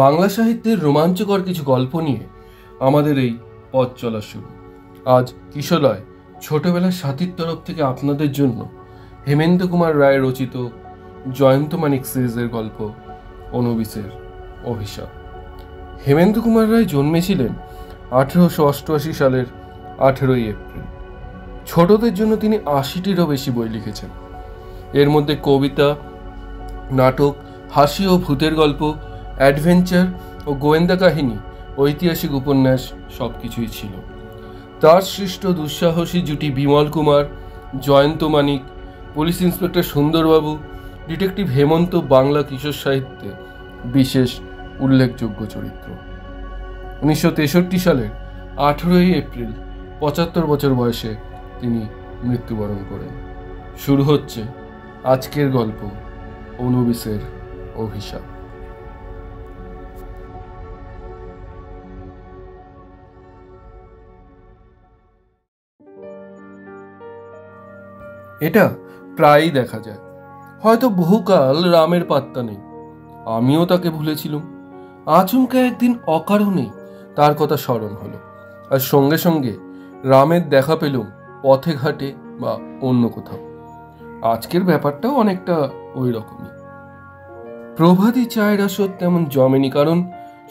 বাংলা সাহিত্যের রোমাঞ্চকর কিছু গল্প নিয়ে আমাদের এই পথ চলা শুরু। আজ কিশলয় ছোটবেলার সাথীর তরফ থেকে আপনাদের জন্য হেমেন্দ্র কুমার রায় রচিত জয়ন্ত মানিক সিরিজের গল্প অনুবিসের অভিশাপ। হেমেন্দ্র কুমার রায় জন্মেছিলেন 1888 সালের 18ই এপ্রিল। ছোটদের জন্য তিনি 80টিরও বেশি বই লিখেছেন। এর মধ্যে কবিতা, নাটক, হাসি ও ভূতের গল্প, অ্যাডভেঞ্চার ও গোয়েন্দা কাহিনী, ঐতিহাসিক উপন্যাস সবকিছুই ছিল। তার সৃষ্ট দুঃসাহসী জুটি বিমল কুমার, জয়ন্ত মানিক, পুলিশ ইন্সপেক্টর সুন্দরবাবু, ডিটেকটিভ হেমন্ত বাংলা কিশোর সাহিত্যে বিশেষ উল্লেখযোগ্য চরিত্র। 1963 সালের 18ই এপ্রিল 75 বছর বয়সে তিনি মৃত্যুবরণ করেন। শুরু হচ্ছে আজকের গল্প অনুবিসের অভিশাপ। এটা প্রায়ই দেখা যায়। হয়তো বহুকাল রামের পাত্তা নেই, আমিও তাকে ভুলেছিলাম। আচমকা একদিন অকারণেই তার কথা স্মরণ হলো, আর সঙ্গে সঙ্গে রামের দেখা পেলুম পথে ঘাটে বা অন্য কোথাও। আজকের ব্যাপারটাও অনেকটা ওই রকমই। প্রভাতী চায়ের আসর তেমন জমেনি, কারণ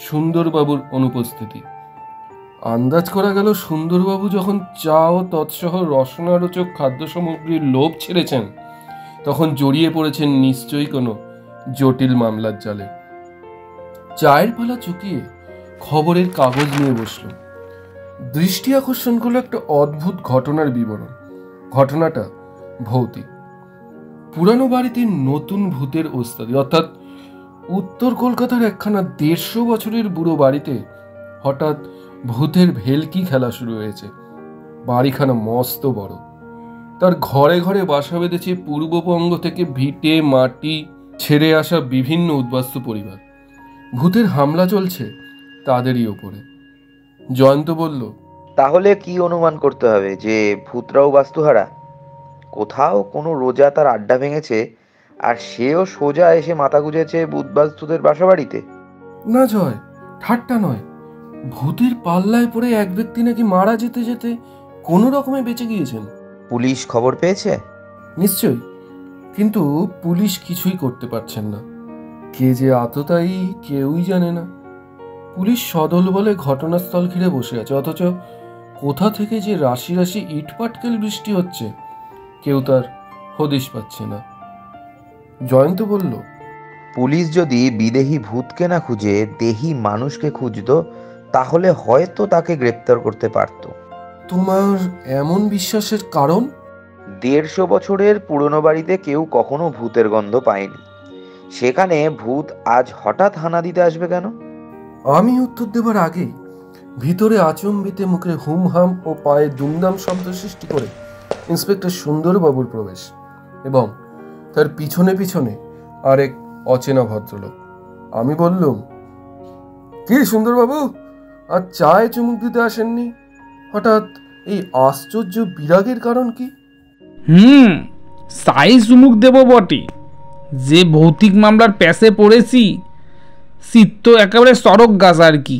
সুন্দরবাবুর অনুপস্থিতি। আন্দাজ করা গেল সুন্দরবাবু যখন চা ও তৎসহ রসনারোচক খাদ্য সামগ্রীর লোভ ছেড়েছেন, তখন জড়িয়ে পড়েছেন নিশ্চয়ই কোনো জটিল মামলার জালে। চায়ের পালা চুকিয়ে খবরের কাগজ নিয়ে বসল। দৃষ্টি আকর্ষণ করলো একটা অদ্ভুত ঘটনার বিবরণ। ঘটনাটা ভৌতিক। পুরানো বাড়িতে নতুন ভূতের ওস্তাদি, অর্থাৎ উত্তর কলকাতার একখানা 150 বছরের বুড়ো বাড়িতে হঠাৎ ভূতের ভেলকি খেলা শুরু হয়েছে। বাড়িখানা মস্ত বড়। তার ঘরে ঘরে বাসা বেঁধেছে পূর্ববঙ্গ থেকে ভিটে মাটি ছেড়ে আসা বিভিন্ন উদ্বাস্তু পরিবার। ভূতের হামলা চলছে তাদেরই ওপরে। জয়ন্ত বলল, তাহলে কি অনুমান করতে হবে যে ভূতরাও বাস্তুহারা? কোথাও কোনো রোজা তার আড্ডা ভেঙেছে, আর সেও সোজা এসে মাথা গুঁজেছে বুধবাস্তুদের বাসা বাড়িতে? না জয়, ঠাট্টা নয়। ভূতের পাল্লায় পড়ে এক ব্যক্তি নাকি মারা যেতে যেতে কোনো রকমে বেঁচে গিয়েছেন। পুলিশ খবর পেয়েছে? নিশ্চয়ই, কিন্তু পুলিশ কিছুই করতে পারছেন না। কে যে আততায়ী কেউই জানে না। পুলিশ সদল বলে ঘটনাস্থল ঘিরে বসে আছে, অথচ কোথা থেকে যে রাশি রাশি ইট পাটকেল বৃষ্টি হচ্ছে কেউ তার হদিশ পাচ্ছে না। জয়ন্ত বলল, পুলিশ যদি বিদেহী ভূতকে না খুঁজে দেহী মানুষকে খুঁজতো, তাহলে হয়তো তাকে গ্রেপ্তার করতে পারত। তোমার এমন বিশ্বাসের কারণ? 150 বছরের পুরনো বাড়িতে কেউ কখনো ভূতের গন্ধ পায়নি। সেখানে ভূত আজ হঠাৎ হানা দিতে আসবে কেন? আমি উত্তর দেবার আগেই ভিতরে আচম্বিতে মুখে হুমহাম ও পায়ে দুমদাম শব্দ সৃষ্টি করে ইন্সপেক্টর সুন্দরবাবুর প্রবেশ, এবং তার পিছনে পিছনে আরেক অচেনা ভদ্রলোক। আমি বললুম, কি সুন্দরবাবু, আর চায়ে চুমুক দিতে আসেননি? হঠাৎ এই আশ্চর্য বিরাগের কারণ কি? চায়ে চুমুক দেব বটে, যে ভৌতিক মামলার প্যাসে পড়েছি চিত্ত একেবারে সড়ক গাছ আর কি।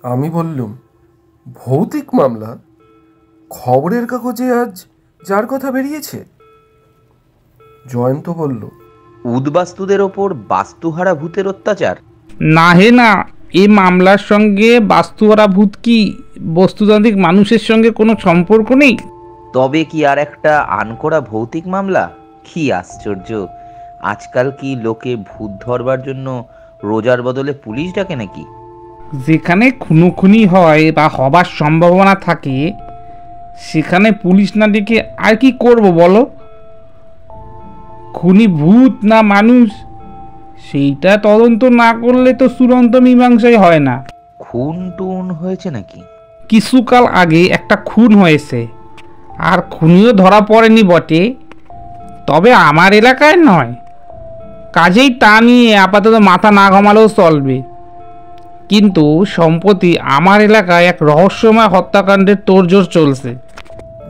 আমি বললুম, ভৌতিক মামলা? খবরের কাগজে আজ যার কথা বেরিয়েছে? জয়ন্ত বলল, উদ্বাস্তুদের ওপর বাস্তুহারা ভূতের অত্যাচার? না হে না, এই মামলার সঙ্গে বাস্তুহারা ভূত কি বস্তুতান্ত্রিক মানুষের সঙ্গে কোনো সম্পর্ক নেই? তবে কি আর একটা আনকোড়া ভৌতিক মামলা? কি আশ্চর্য! আজকাল কি লোকে ভূত ধরবার জন্য রোজার বদলে পুলিশ ডাকে নাকি? যেখানে খুনোখুনি হয় বা হবার সম্ভাবনা থাকে সেখানে পুলিশ না ডেকে আর কি করব বলো? খুনি ভূত না মানুষ সেইটা তদন্ত না করলে তো চূড়ান্ত মীমাংসাই হয় না। খুন টুন হয়েছে নাকি? কিছুকাল আগে একটা খুন হয়েছে, আর খুনিও ধরা পড়েনি বটে, তবে আমার এলাকায় নয়। কাজেই তা নিয়ে আপাতত মাথা না ঘামালেও চলবে। কিন্তু সম্প্রতি আমার এলাকায় এক রহস্যময় হত্যাকাণ্ডের তোড়জোড় চলছে।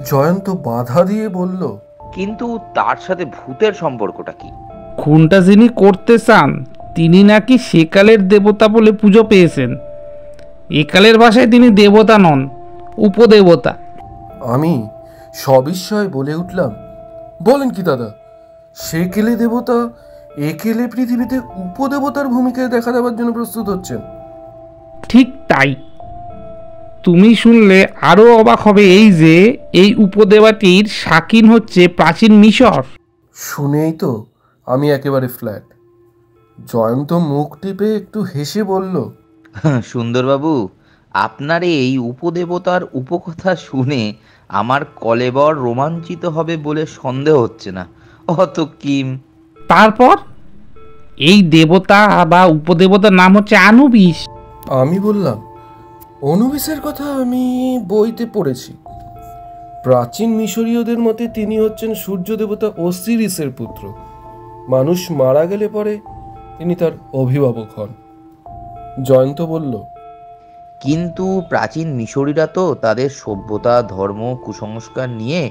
জয়ন্ত বাধা দিয়ে বলল, কিন্তু তার সাথে ভূতের সম্পর্কটা কি? খুনটা যিনি করতে চান তিনি নাকি সেকালের দেবতা বলে পুজো পেয়েছেন। একালের ভাষায় তিনি দেবতা নন, উপদেবতা। আমি সবিস্ময়ে বলে উঠলাম, বলেন কি দাদা, সেকেলে দেবতা একেলে পৃথিবীতে উপদেবতার ভূমিকায় দেখা দেওয়ার জন্য প্রস্তুত হচ্ছেন? ঠিক তাই। তুমি শুনলে আরও অবাক হবে এই যে এই উপদেবতাটির শাকিন হচ্ছে প্রাচীন মিশর। শুনেই তো আমি একেবারে ফ্ল্যাট। জয়ন্ত মুখ টিপে একটু হেসে বলল, সুন্দরবাবু, আপনার এই উপদেবতার উপকথা শুনে আমার কলেবর রোমাঞ্চিত হবে বলে সন্দেহ হচ্ছে না। অত কিম। তারপর এই দেবতা বা উপদেবতার নাম হচ্ছে আনুবিস। আমি বললাম, অনুবিসের কথা আমি বইতে পড়েছি। প্রাচীন মিশরীয়দের মতে তিনি হচ্ছেন সূর্য দেবতা ওসিরিসের পুত্র। মানুষ মারা গেলে পরে তিনি তার অভিভাবক হন। জয়ন্ত বলল, কিন্তু প্রাচীন মিশরীরা তো তাদের সভ্যতা, ধর্ম, কুসংস্কার নিয়ে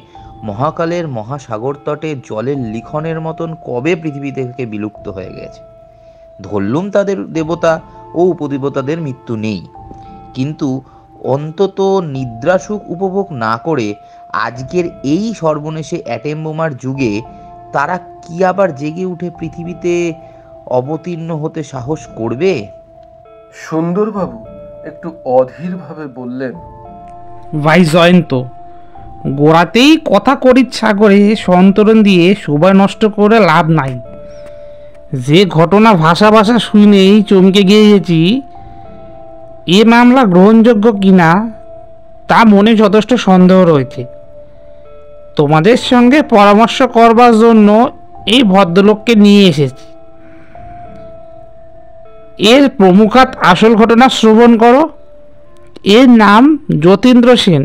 মহাকালের মহাসাগর তটে জলের লিখনের মতন কবে পৃথিবী থেকে বিলুপ্ত হয়ে গেছে। ধরলুম তাদের দেবতা ও উপদেবতাদের মৃত্যু নেই, কিন্তু অন্তত নিদ্রাসুখ উপভোগ না করে আজকের এই সর্বনেশে অ্যাটেম বোমার যুগে তারা কি আবার জেগে উঠে পৃথিবীতে অবতীর্ণ হতে সাহস করবে? সুন্দরবাবু একটু অধীরভাবে বললেন, ভাই জয়ন্ত, গোড়াতেই কথা করিচ্ছা করে সন্তরণ দিয়ে সময় নষ্ট করে লাভ নাই। যে ঘটনা ভাষা ভাষা শুনেই চমকে গিয়েছি, এ মামলা গ্রহণযোগ্য কিনা তা মনে যথেষ্ট সন্দেহ রয়েছে। তোমাদের সঙ্গে পরামর্শ করবার জন্য এই ভদ্রলোককে নিয়ে এসেছি। এর প্রমুখাত আসল ঘটনা শ্রবণ করো। এর নাম যতীন্দ্র সেন।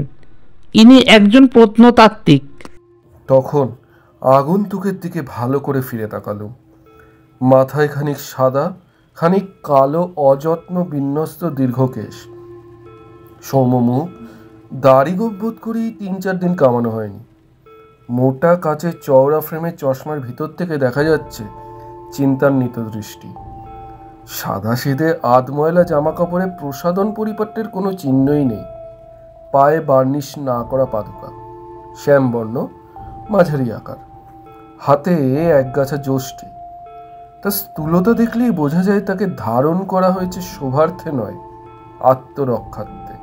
ইনি একজন প্রত্নতাত্ত্বিক। তখন আগন্তুকের দিকে ভালো করে ফিরে তাকালুম। মাথায় খানিক সাদা, খানিক কালো অযত্ন বিন্যস্ত দীর্ঘকেশ, সৌম্যমুখ, দাড়ি গোববোধ করেই ৩-৪ দিন কামানো হয়নি। মোটা কাচের চওড়া ফ্রেমের চশমার ভিতর থেকে দেখা যাচ্ছে চিন্তান্বিত দৃষ্টি। সাদা সেদে আধময়লা জামা কাপড়ে প্রসাধন পরিপাট্যের কোনো চিহ্নই নেই। পায়ে বার্নিশ না করা পাদুকা, শ্যামবর্ণ, মাঝারি আকার, হাতে একগাছা যষ্টি। তার স্থূলতা দেখলেই বোঝা যায় তাকে ধারণ করা হয়েছে শোভার্থে নয়, আত্মরক্ষার্থে।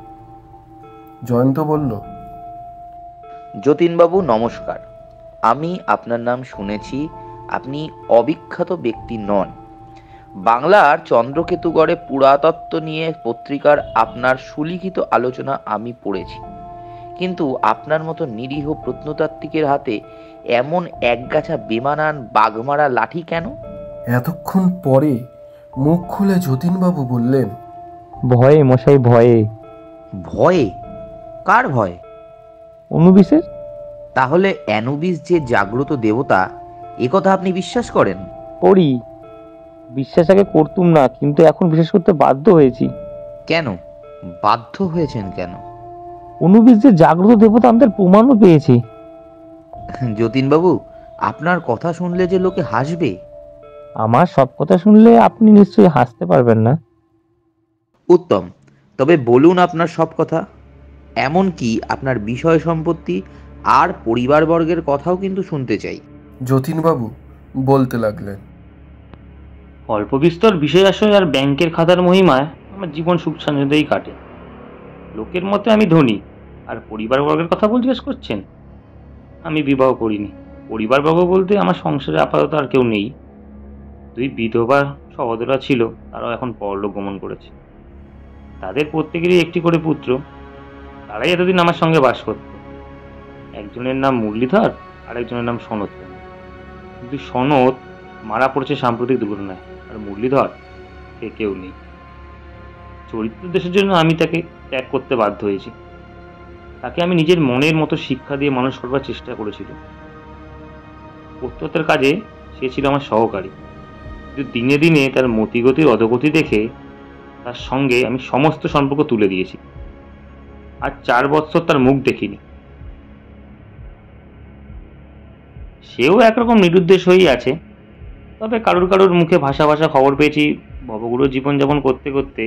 জয়ন্ত বলল, যতীনবাবু নমস্কার। আমি আপনার নাম শুনেছি, আপনি অবিখ্যাত ব্যক্তি নন। বাংলার চন্দ্রকেতুগড়ে পুরাতত্ত্ব নিয়ে পত্রিকার আপনার সুলিখিত আলোচনা আমি পড়েছি, কিন্তু আপনার মতো নিরীহ প্রত্নতাত্ত্বিকের হাতে এমন একগাছা বেমানান বাঘমারা লাঠি কেন? এতক্ষণ পরে মুখ খুলে যতীনবাবু বললেন, ভয়ে মশাই, ভয়ে। ভয়ে? কার ভয়ে? অনুবিসের। তাহলে অ্যানুবিস যে জাগ্রত দেবতা, একথা আপনি বিশ্বাস করেন? করি। বিশ্বাস আগে করতুম না, কিন্তু এখন বিশ্বাস করতে বাধ্য হয়েছি। কেন বাধ্য হয়েছেন কেন? অনুবিস যে জাগ্রত দেবতা আমাদের প্রমাণও পেয়েছি। যতীনবাবু, আপনার কথা শুনলে যে লোকে হাসবে। আমার সব কথা শুনলে আপনি নিশ্চয়ই হাসতে পারবেন না। উত্তম, তবে বলুন আপনার সব কথা, এমনকি আপনার বিষয় সম্পত্তি আর পরিবারবর্গের কথাও কিন্তু শুনতে চাই। যতীনবাবু বলতে লাগলেন, অল্প বিস্তর বিষয় আশয় আর ব্যাংকের খাতার মহিমায় আমার জীবন সুখ স্বাচ্ছন্দ্যেই কাটে। লোকের মতে আমি ধনী, আর পরিবারবর্গের কথা জিজ্ঞেস করছেন। আমি বিবাহ করিনি। পরিবারবর্গ বলতে আমার সংসারে আপাতত আর কেউ নেই। 2 বিধবা সহোদরা ছিল, তারাও এখন পরলোক গমন করেছে। তাদের প্রত্যেকেরই একটি করে পুত্র। তারাই এতদিন আমার সঙ্গে বাস করত। একজনের নাম মুরলীধর, আর একজনের নাম সনত। কিন্তু সনত মারা পড়েছে সাম্প্রতিক দুর্ঘটনায়, আর মুরলীধর সে কেউ নেই। চরিত্র দেশের জন্য আমি তাকে ত্যাগ করতে বাধ্য হয়েছি। তাকে আমি নিজের মনের মতো শিক্ষা দিয়ে মানুষ করবার চেষ্টা করেছিলাম। প্রত্যেকের কাজে সে ছিল আমার সহকারী, কিন্তু দিনে দিনে তার মতিগতির অধোগতি দেখে তার সঙ্গে আমি সমস্ত সম্পর্ক তুলে দিয়েছি। আর 4 বৎসর তার মুখ দেখিনি। সেও একরকম নিরুদ্দেশ হয়েই আছে। তবে কারুর কারুর মুখে ভাষা ভাষা খবর পেয়েছি ভবগুরু জীবনযাপন করতে করতে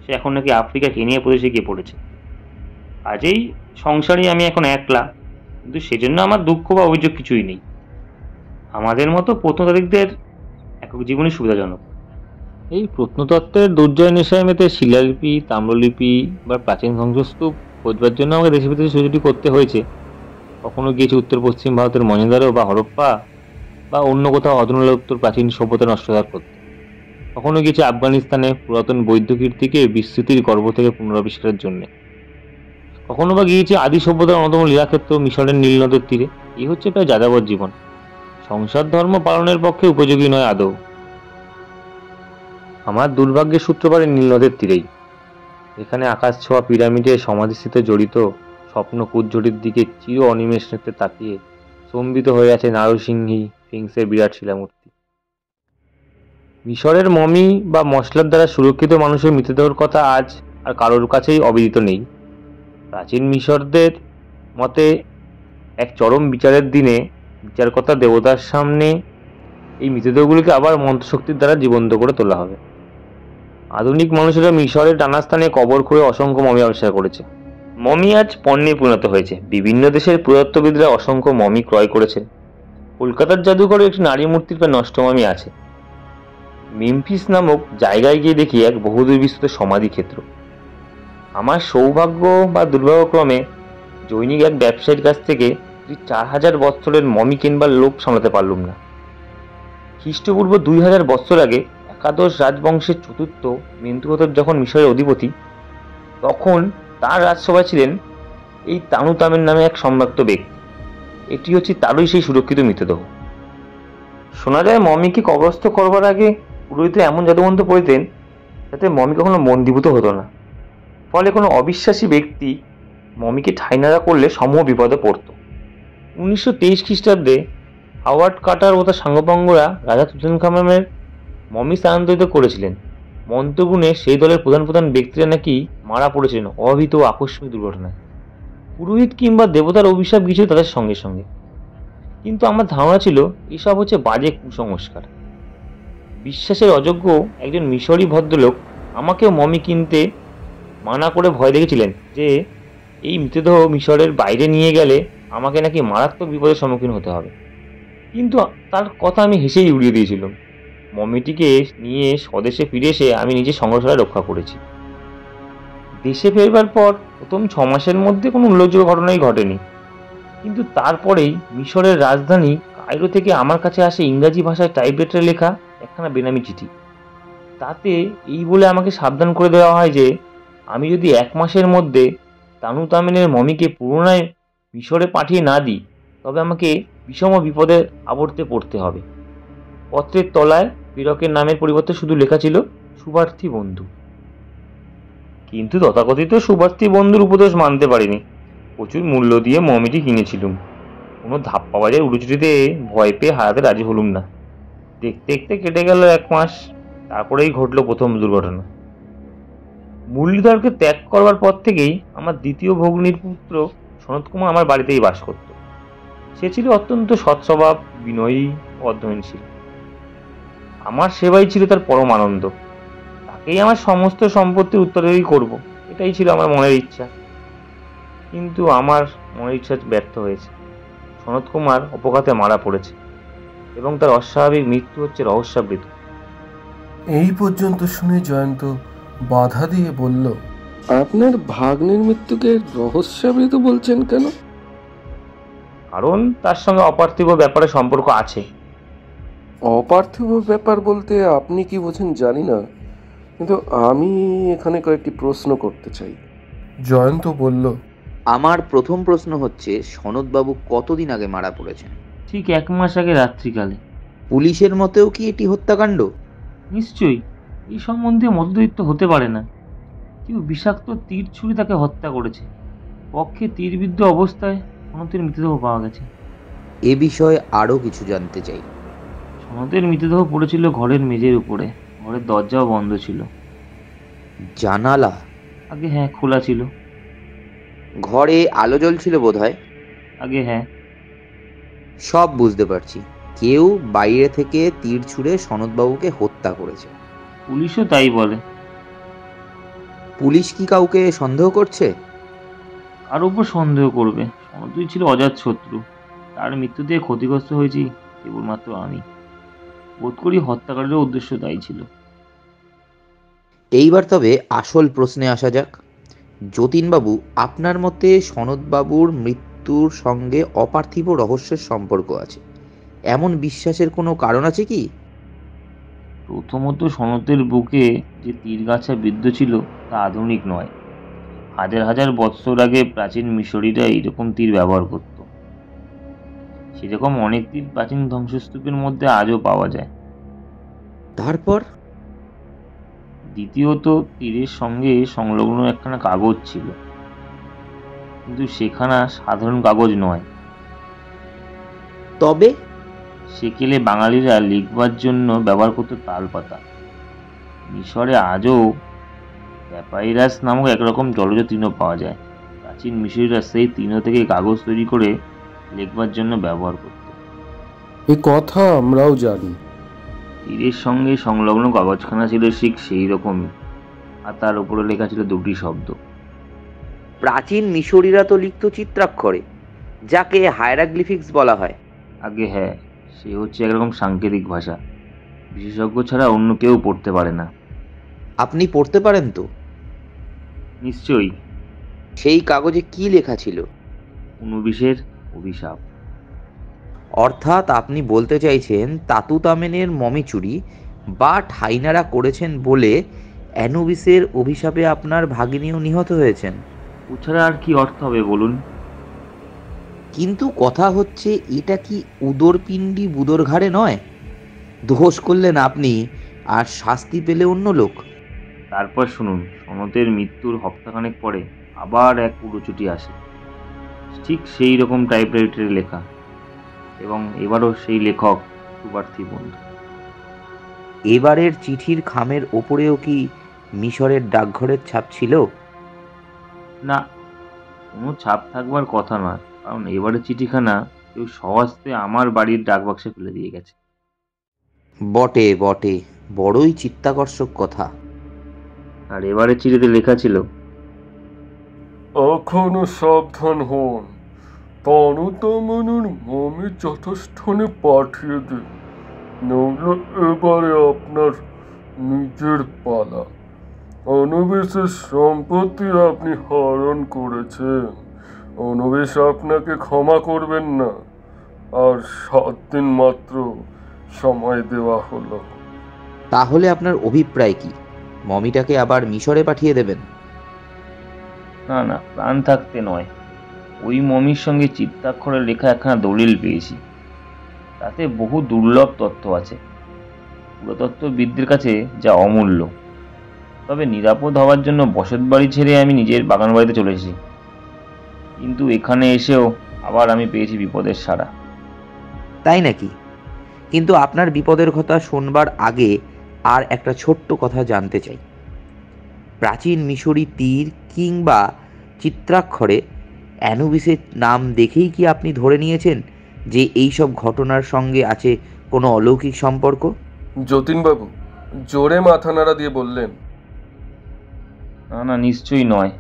সে এখন নাকি আফ্রিকা কেনিয়া প্রদেশে গিয়ে পড়েছে। কাজেই সংসারে আমি এখন একলা, কিন্তু সেজন্য আমার দুঃখ বা অভিযোগ কিছুই নেই। আমাদের মতো প্রত্নতাত্ত্বিকদের একক জীবনই সুবিধাজনক। এই প্রত্নতত্ত্বের দুর্জয় নেশায় মেতে শিলালিপি, তাম্রলিপি বা প্রাচীন ধ্বংসস্তূপ খোঁজবার জন্য আমাকে দেশে বিদেশে ছুটি করতে হয়েছে। কখনো গিয়েছি উত্তর পশ্চিম ভারতের মহেঞ্জোদারো বা হরপ্পা বা অন্য কোথাও অধুনালুপ্তর প্রাচীন সভ্যতা নষ্টদার করতে। কখনো গিয়েছি আফগানিস্তানে পুরাতন বৌদ্ধ কীর্তিকে বিস্মৃতির গর্ভ থেকে পুনরাবিষ্কারের জন্যে। কখনো বা গিয়েছি আদি সভ্যতার অন্যতম লীলাক্ষেত্র মিশরের নীল নদের তীরে। এই হচ্ছে প্রায় যাযাবর জীবন, সংসার ধর্ম পালনের পক্ষে উপযোগী নয় আদৌ। আমার দুর্ভাগ্যের সূত্রপাত নীল নদের তীরেই, এখানে আকাশ ছোঁয়া পিরামিডের সমাধিস্থিত জড়িত স্বপ্ন কুজ্জটির দিকে চির অনিমেষ নেত্রে তাকিয়ে স্তম্ভিত হয়ে আছে নারসিংহী ফিংসের বিরাট শিলামূর্তি। মিশরের মমি বা মশলার দ্বারা সুরক্ষিত মানুষের মৃতদেহের কথা আজ আর কারোর কাছেই অবিদিত নেই। প্রাচীন মিশরদের মতে এক চরম বিচারের দিনে বিচারকর্তা দেবতার সামনে এই মৃতদেহগুলিকে আবার মন্ত্রশক্তির দ্বারা জীবন্ত করে তোলা হবে। আধুনিক মানুষেরা মিশরের নানা স্থানে কবর খুঁড়ে অসংখ্য মমি আবিষ্কার করেছে। মমি আজ পণ্যে পরিণত হয়েছে। বিভিন্ন দেশের পুরাতত্ত্ববিদরা অসংখ্য মমি ক্রয় করেছেন। কলকাতার জাদুঘরে একটি নারী মূর্তির প্রায় নষ্ট মমি আছে। মেমফিস নামক জায়গায় গিয়ে দেখি এক বহুদূর বিস্তৃত সমাধি ক্ষেত্র। আমার সৌভাগ্য বা দুর্ভাগ্যক্রমে জৈনিক এক ব্যবসায়ীর কাছ থেকে 4000 বৎসরের মমি কিনবার লোভ সামলাতে পারলুম না। খ্রিস্টপূর্ব 2000 বৎসর আগে একাদশ রাজবংশের চতুর্থ মেন্তুহতব যখন মিশরের অধিপতি, তখন তার রাজসভায় ছিলেন এই তানুতামের নামে এক সম্ভ্রান্ত ব্যক্তি। এটি হচ্ছে তারই সেই সুরক্ষিত মৃতদেহ। শোনা যায় মমিকে কবরস্থ করবার আগে পুরোহিতরা এমন জাদুমন্ত্র পড়িতেন যাতে মমি কখনো মন্দীভূত হতো না। ফলে কোনো অবিশ্বাসী ব্যক্তি মমিকে ঠাঁই নাড়া করলে সমূহ বিপদে পড়ত। 1923 খ্রিস্টাব্দে হাওয়ার্ড কার্টার ও তার সাঙ্গপাঙ্গরা রাজা তুতানখামেনের মমি স্থানান্তরিত করেছিলেন। মন্ত্রগুণে সেই দলের প্রধান প্রধান ব্যক্তিরা নাকি মারা পড়েছিলেন অভাবিত ও আকস্মিক দুর্ঘটনায়। পুরোহিত কিংবা দেবতার অভিশাপ কিছু তাদের সঙ্গে সঙ্গে। কিন্তু আমার ধারণা ছিল এসব হচ্ছে বাজে কুসংস্কার। বিশ্বাসের অযোগ্য একজন মিশরী ভদ্রলোক আমাকেও মমি কিনতে মানা করে ভয় দেখেছিলেন যে এই মৃতদেহ মিশরের বাইরে নিয়ে গেলে আমাকে নাকি মারাত্মক বিপদের সম্মুখীন হতে হবে। কিন্তু তার কথা আমি হেসেই উড়িয়ে দিয়েছিলাম। মমিটিকে নিয়ে স্বদেশে ফিরে এসে আমি নিজে সংগ্রহশালা রক্ষা করেছি। দেশে ফেরবার পর প্রথম 6 মাসের মধ্যে কোনো উল্লেখযোগ্য ঘটনাই ঘটেনি। কিন্তু তারপরেই মিশরের রাজধানী কায়রো থেকে আমার কাছে আসে ইংরাজি ভাষায় টাইপরাইটারে লেখা একখানা বেনামি চিঠি। তাতে এই বলে আমাকে সাবধান করে দেওয়া হয় যে আমি যদি 1 মাসের মধ্যে তানুতামেনের মমিকে পুনরায় মিশরে পাঠিয়ে না দিই তবে আমাকে বিষম বিপদে আবর্তে পড়তে হবে। পত্রের তলায় প্রেরকের নামের পরিবর্তে শুধু লেখা ছিল শুভার্থী বন্ধু। কিন্তু তথাকথিত শুভার্থী বন্ধুর উপদেশ মানতে পারিনি। প্রচুর মূল্য দিয়ে মমিটি কিনেছিলুম। কোনো ধাপ্পা বাজার উড়ুচুরিতে ভয় পেয়ে হারাতে রাজি হলুম না। দেখতে দেখতে কেটে গেল 1 মাস। তারপরেই ঘটল প্রথম দুর্ঘটনা। মুরলীধরকে ত্যাগ করবার পর থেকেই আমার দ্বিতীয় ভগ্নীর পুত্র সনত কুমার আমার বাড়িতেই বাস করত। সে ছিল অত্যন্ত সৎস্বভাব, বিনয়ী ও অধ্যয়নশীল। আমার সেবাই ছিল তার পরম আনন্দ। তাকেই আমার সমস্ত সম্পত্তির উত্তরাধিকারী করব, এটাই ছিল আমার মনের ইচ্ছা। কিন্তু আমার মনের ইচ্ছা ব্যর্থ হয়েছে। সনত কুমার অপঘাতে মারা পড়েছে এবং তার অস্বাভাবিক মৃত্যু হচ্ছে রহস্যাবৃত। এই পর্যন্ত শুনে জয়ন্ত বাধা দিয়ে বলল, আপনার ভাগ্নের মৃত্যুকে রহস্যাবৃত বলছেন কেন? কারণ তার সঙ্গে অপার্থিব ব্যাপারে সম্পর্ক আছে। অপার্থিব ব্যাপার বলতে আপনি কি বোঝেন জানি না, কিন্তু আমি এখানে কয়েকটি প্রশ্ন করতে চাই। জয়ন্ত বলল, আমার প্রথম প্রশ্ন হচ্ছে, সনৎবাবু কতদিন আগে মারা পড়েছেন? ঠিক 1 মাস আগে রাত্রিকালে। পুলিশের মতেও কি এটি হত্যাকাণ্ড? নিশ্চয়ই। এই সম্বন্ধে মতদ্বৈত হতে পারে না। কেউ বিষাক্ত তীর ছুঁড়ে তাকে হত্যা করেছে। পক্ষে তীরবিদ্ধ অবস্থায় সনতের মৃতদেহ পাওয়া গেছে। এ বিষয়ে আরও কিছু জানতে চাই। সনতের মৃতদেহ পড়েছিল ঘরের মেঝের উপরে। ঘরের দরজাও বন্ধ ছিল। জানালা? আগে হ্যাঁ, খোলা ছিল। ঘরে আলো জ্বলছিল বোধহয়? আগে হ্যাঁ। সব বুঝতে পারছি, কেউ বাইরে থেকে তীর ছুঁড়ে সনদবাবুকে হত্যা করেছে। পুলিশও তাই বলে। পুলিশ কি কাউকে সন্দেহ করছে? কার উপর সন্দেহ করবে? সনদই ছিল অজাত শত্রু, তার মৃত্যু দিয়ে ক্ষতিগ্রস্ত হয়েছি কেবলমাত্র আমি। বোধ করি হত্যাকারীর উদ্দেশ্য তাই ছিল। এইবার তবে আসল প্রশ্নে আসা যাক। যতীনবাবু, আপনার মতে সনদবাবুর মৃত্যুর সঙ্গে অপার্থিব রহস্যের সম্পর্ক আছে, এমন বিশ্বাসের কোনো কারণ আছে কি? প্রথমত, সনদের বুকে যে তীরগাছা বিদ্ধ ছিল তা আধুনিক নয়। হাজার হাজার বৎসর আগে প্রাচীন মিশরীরা এইরকম তীর ব্যবহার করত। সেরকম অনেক তীর প্রাচীন ধ্বংসস্তূপের মধ্যে আজও পাওয়া যায়। তারপর? দ্বিতীয়ত, তীরের সঙ্গে সংলগ্ন একখানা কাগজ ছিল, কিন্তু সেখানা সাধারণ কাগজ নয়। তবে? সেকেলে বাঙালিরা লিখবার জন্য ব্যবহার করত তালপাতা। মিশরে আজও প্যাপাইরাস নামক একরকম জলজ তৃণ পাওয়া যায়। প্রাচীন মিশরীরা সেই তৃণ থেকে কাগজ তৈরি করে লিখবার জন্য ব্যবহার করত। এ কথা আমরাও জানি। তীরের সঙ্গে সংলগ্ন কাগজখানা ছিল ঠিক সেই রকমই, আর তার উপরে লেখা ছিল দুটি শব্দ। প্রাচীন মিশরীরা তো লিখত চিত্রাক্ষরে, যাকে হায়ারাগ্লিফিক্স বলা হয়। আগে হ্যাঁ, সে হচ্ছে একরকম সাংকেতিক ভাষা, বিশেষজ্ঞ ছাড়া অন্য কেউ পড়তে পারে না। আপনি পড়তে পারেন তো? নিশ্চয়ই। সেই কাগজে কি লেখা ছিল? অনুবিশের অভিশাপ। অর্থাৎ আপনি বলতে চাইছেন তাতুতামেনের মমি চুরি বা ঠাইনারা করেছেন বলে অ্যানুবিসের অভিশাপে আপনার ভাগিনীও নিহত হয়েছেন। ও ছাড়া আর কি অর্থ হবে বলুন? কিন্তু কথা হচ্ছে, এটা কি উদরপিণ্ডি বুদর ঘাড়ে নয়? দোষ করলেন আপনি আর শাস্তি পেলে অন্য লোক। তারপর শুনুন, সনদের মৃত্যুর হপ্তাখানেক পরে আবার এক উড়োচুটি আসে, ঠিক সেই রকম টাইপরাইটারে লেখা, এবং এবারও সেই লেখক সুপার্থী বন্ধু। এবারের চিঠির খামের ওপরেও কি মিশরের ডাকঘরের ছাপ ছিল? না, কোনো ছাপ থাকবার কথা নয়, কারণ এবারের চিঠিখানা কেউ সহস্তে আমার বাড়ির ডাকবাক্সে ফেলে দিয়ে গেছে। বটে বটে, বড়ই চিত্তাকর্ষক কথা। আর এবারের চিঠিতে লেখা ছিল, এখনো সাবধান হন, তানুতামনের মমি যথাস্থানে পাঠিয়ে দিন, নইলে এবারে আপনার নিজের পালা। অনুবেশের সম্পত্তি আপনি হরণ করেছেন, অনুবেশ আপনাকে ক্ষমা করবেন না, আর 7 দিন মাত্র সময় দেওয়া হলো। তাহলে আপনার অভিপ্রায় কি? মমিটাকে আবার মিশরে পাঠিয়ে দেবেন? না না, প্রাণ থাকতে নয়। ওই মমির সঙ্গে চিত্তাক্ষরে লেখা একখানা দলিল পেয়েছি, তাতে বহু দুর্লভ তথ্য আছে, পুরাতত্ত্ববিদদের কাছে যা অমূল্য। তবে নিরাপদ হওয়ার জন্য বসত বাড়ি ছেড়ে আমি নিজের বাগান বাড়িতে চলে এসেছি, কিন্তু এখানে এসেও আবার আমি পেয়েছি বিপদের সাড়া। তাই নাকি? কিন্তু আপনার বিপদের কথা শুনবার আগে আর একটা ছোট্ট কথা জানতে চাই। প্রাচীন মিশরী তীর কিংবা চিত্রাক্ষরে অ্যানুবিসের নাম দেখেই কি আপনি ধরে নিয়েছেন যে এই সব ঘটনার সঙ্গে আছে কোনো অলৌকিক সম্পর্ক? যতীনবাবু জোরে মাথা নাড়া দিয়ে বললেন, না না, নিশ্চয়ই নয়।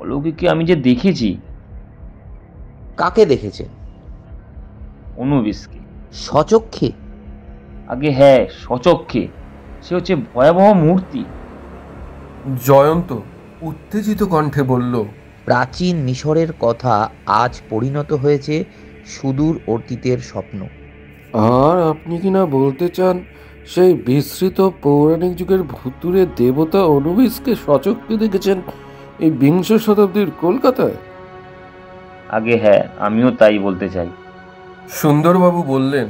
অলৌকিককে আমি যে দেখেছি। কাকে দেখেছেন? অনুবিশকে। সচক্ষে? আগে হ্যাঁ, সচক্ষে। সে হচ্ছে ভয়াবহ মূর্তি। জয়ন্ত উত্তেজিত কণ্ঠে বলল, প্রাচীন মিশরের কথা আজ পরিণত হয়েছে সুদূর অতীতের স্বপ্ন। আর আপনি কি না বলতে চান সেই বিস্মৃত পৌরাণিক যুগের ভুতুরে দেবতা অনুবিশকে সচক্ষে দেখেছেন এই 20 শতাব্দীর কলকাতায়? আগে হ্যাঁ, আমিও তাই বলতে চাই। সুন্দরবাবু বললেন,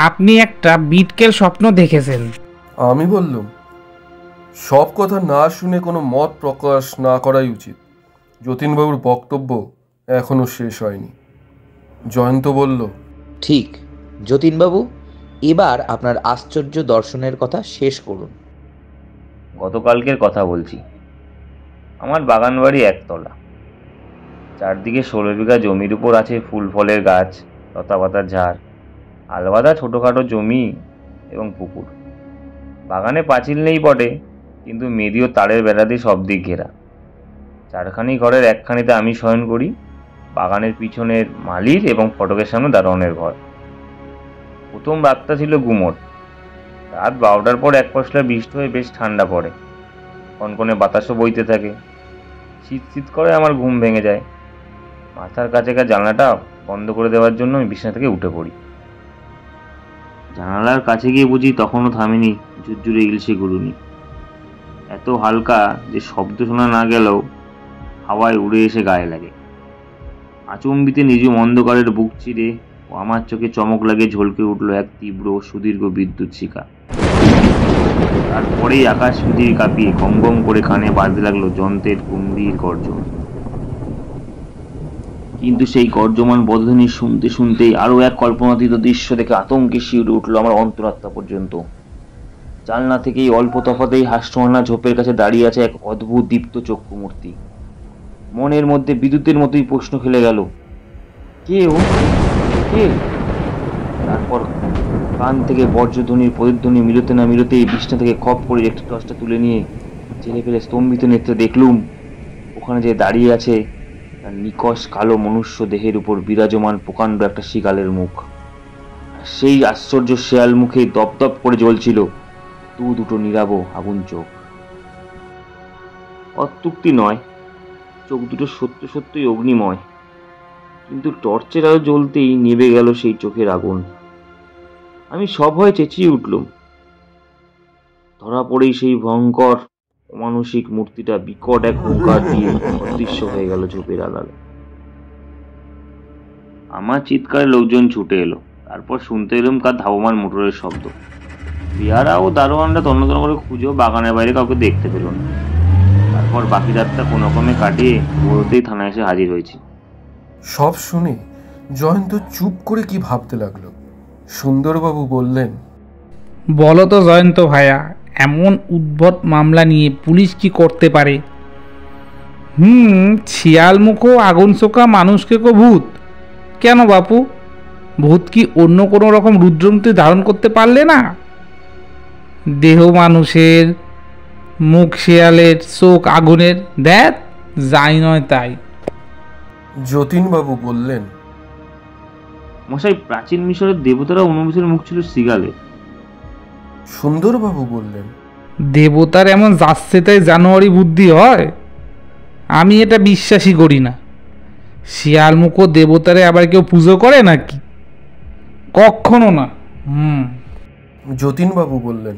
আপনি একটা বিটকেল স্বপ্ন দেখেছেন। আমি বললাম, সব কথা না শুনে কোনো মত প্রকাশ না করাই উচিত। যতীনবাবুর বক্তব্য এখনো শেষ হয়নি। জয়ন্ত বলল, ঠিক। যতীনবাবু, এবার আপনার আশ্চর্য দর্শনের কথা শেষ করুন। গতকালকের কথা বলছি। আমার বাগান বাড়ি 1 তলা। চারদিকে 16 বিঘা জমির উপর আছে ফুল ফলের গাছ, লতা পাতার ঝাড়। আলবাদা ছোটোখাটো জমি এবং পুকুর। বাগানে পাঁচিল নেই বটে, কিন্তু মেদি ও তারের বেড়া দিয়ে সব দিক ঘেরা। 4খানি ঘরের একখানিতে আমি শয়ন করি, বাগানের পিছনের মালির এবং ফটকের সামনে দারোয়ানের ঘর। প্রথম রাতটা ছিল গুমট। রাত 12টার পর এক পশলা বৃষ্টি হয়ে বেশ ঠান্ডা পড়ে, কনকনে বাতাসও বইতে থাকে। শীত শীত করে আমার ঘুম ভেঙে যায়। মাথার কাছে জানলাটা বন্ধ করে দেওয়ার জন্য আমি বিছানা থেকে উঠে পড়ি। জানালার কাছে গিয়ে বুঝি তখনও থামেনি ঝুরঝুরে ইলশে ঘুরুনি। এত হালকা যে শব্দ শোনা না গেলেও হাওয়ায় উড়ে এসে গায়ে লাগে। আচম্বিতে নিজম অন্ধকারের বুক চিরে ও আমার চোখে চমক লাগে ঝলকে উঠল এক তীব্র সুদীর্ঘ বিদ্যুৎ শিখা। তারপরেই আকাশ পৃথিবী কাঁপিয়ে গম গম করে কানে বাজতে লাগলো যন্ত্রের গম্ভীর গর্জন। কিন্তু সেই গর্জমান বদধ্বনি শুনতে শুনতেই আরো এক কল্পনাতীত দৃশ্য দেখে আতঙ্কে শিউরে উঠলো আমার অন্তরাত্মা পর্যন্ত। জানলা থেকেই অল্প তফাতেই হাস্যমানা ঝোপের কাছে দাঁড়িয়ে আছে এক অদ্ভুত দীপ্ত চক্ষু মূর্তি। মনের মধ্যে বিদ্যুতের মতোই প্রশ্ন খেলে গেল, কে ও, কে? তারপর কান থেকে বজ্রধ্বনির প্রতিধ্বনি মিলতে না মিলতেই বিছনা থেকে খপ করে একটি টর্চটা তুলে নিয়ে ছেলে ফেলে স্তম্ভিত নেত্রে দেখলুম ওখানে যে দাঁড়িয়ে আছে তার নিকষ কালো মনুষ্য দেহের উপর বিরাজমান প্রকাণ্ড একটা শিকালের মুখ। সেই আশ্চর্য শেয়াল মুখে দপদপ করে জ্বলছিল দুটো নীরব আগুন চোখ। অত্যুক্তি নয়, চোখ দুটো সত্য সত্যই অগ্নিময়, কিন্তু টর্চের আলো জ্বলতেই নিভে গেল সেই চোখের আগুন। আমি সভয়ে চেঁচিয়ে উঠলুম। ধরা পড়েই সেই ভয়ঙ্কর অমানুষিক মূর্তিটা বিকট এক হুঙ্কার দিয়ে অদৃশ্য হয়ে গেল ঝোপের আড়ালে। আমার চিৎকারে লোকজন ছুটে এলো। তারপর শুনতে এলাম কার ধাবমান মোটরের শব্দ। বিহারা ও দারোয়ানরা তন্ন করে খুঁজেও বাগানের বাইরে কাউকে দেখতে পেল না। তারপর বাকি রাতটা কোনো রকমে কাটিয়ে ভোরতেই থানায় এসে হাজির হয়েছি। সব শুনে জয়ন্ত চুপ করে কি ভাবতে লাগলো। সুন্দরবাবু বললেন, বলো তো জয়ন্ত ভাইয়া, এমন উদ্ভট মামলা নিয়ে পুলিশ কি করতে পারে? শিয়াল মুখো আগুন শোকা মানুষকে কো ভূত? কেন বাপু, ভূত কি অন্য কোনো রকম রুদ্রমূর্তি ধারণ করতে পারলে না? দেহ মানুষের, মুখ শিয়ালের, চোখ আগুনের, দেখ যাই নয় তাই। যতীনবাবু বললেন, মশাই, প্রাচীন মিশরের দেবতারা অনুভূতির মুখ ছিল সিগালের। সুন্দরবাবু বললেন, দেবতার এমন যাচ্ছে তাই জানুয়ারি বুদ্ধি হয়? আমি এটা বিশ্বাসই করি না। শিয়াল মুখো দেবতারে আবার কেউ পুজো করে নাকি? কখনো না। যতীনবাবু বললেন,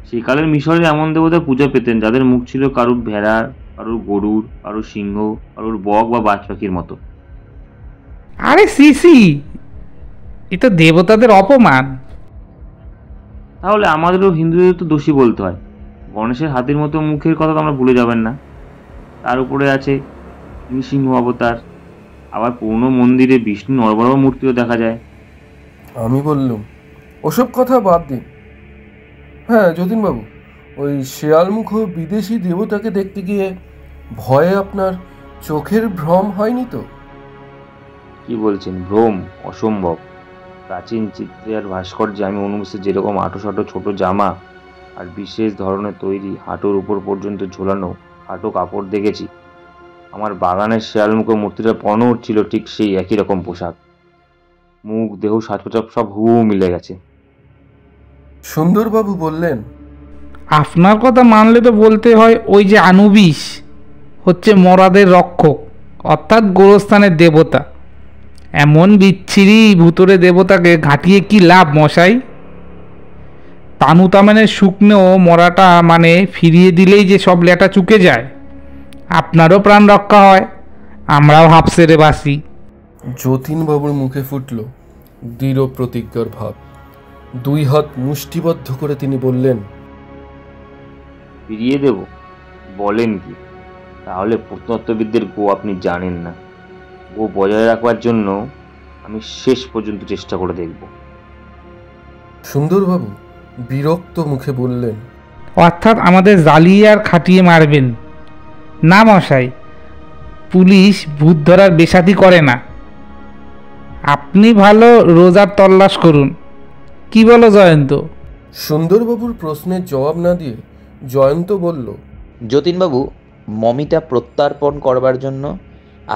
সেকালের মিশরে এমন দেবতা পূজা পেতেন যাদের মুখ ছিল কারুর ভেড়ার, কারুর গরুর, কারুর সিংহ, কারুর বক বা বাজ পাখির মতো। আরে সিসি, এ তো দেবতাদের অপমান। তাহলে আমাদেরও হিন্দুদের তো দোষী বলতে হয়। গণেশের হাতির মতো মুখের কথা তো আমরা ভুলে যাবেন না। তার উপরে আছে নৃসিংহ অবতার। আবার পুরনো মন্দিরে বিষ্ণু নরবর মূর্তিও দেখা যায়। আমি বললুম, ওসব কথা বাদ দিন। হ্যাঁ যতীনবাবু, ওই শেয়ালমুখ বিদেশি দেবতাকে দেখতে গিয়ে ভয়ে আপনার চোখের ভ্রম হয়নি তো? কি বলছেন? ভ্রম? অসম্ভব। প্রাচীন চিত্রে আর ভাস্কর্যে আমি অনুভূতি যেরকম আঁটো ছোট জামা আর বিশেষ ধরনের তৈরি হাঁটুর উপর পর্যন্ত ঝোলানো খাটো কাপড় দেখেছি, আমার বাগানের শেয়ালমুখ মূর্তিটা পরনেও ছিল ঠিক সেই একই রকম পোশাক। মুখ, দেহ, সাজপোশাক সব হুবহু মিলে গেছে। সুন্দরবাবু বললেন, আপনার কথা মানলে তো বলতে হয় ওই যে আনুবিস হচ্ছে মরাদের রক্ষক, অর্থাৎ গোরস্থানের দেবতা। এমন বিচ্ছিরি ভুতুরে দেবতাকে ঘাঁটিয়ে কি লাভ মশাই? তানুতামানের শুকনো মরাটা মানে ফিরিয়ে দিলেই যে সব লেটা চুকে যায়। আপনারও প্রাণ রক্ষা হয়, আমরাও হাফ সেরে বাসি। যতীনবাবুর মুখে ফুটল দৃঢ় প্রতিজ্ঞার ভাব। 2 হাত মুষ্টিবদ্ধ করে তিনি বললেন, ফিরিয়ে দেব? বলেন কি? তাহলে প্রত্নতত্ত্ববিদদের গো আপনি জানেন না। গো বজায় রাখবার জন্য আমি শেষ পর্যন্ত চেষ্টা করে দেখব। সুন্দরবাবু বিরক্ত মুখে বললেন, অর্থাৎ আমাদের জ্বালিয়ে আর খাটিয়ে মারবেন না মশাই? পুলিশ ভূত ধরার বেসাতি করে না। আপনি ভালো রোজার তল্লাশ করুন, কি বলো জয়ন্ত? সুন্দরবাবুর প্রশ্নের জবাব না দিয়ে জয়ন্ত বলল, যতীনবাবু, মমিটা প্রত্যার্পণ করবার জন্য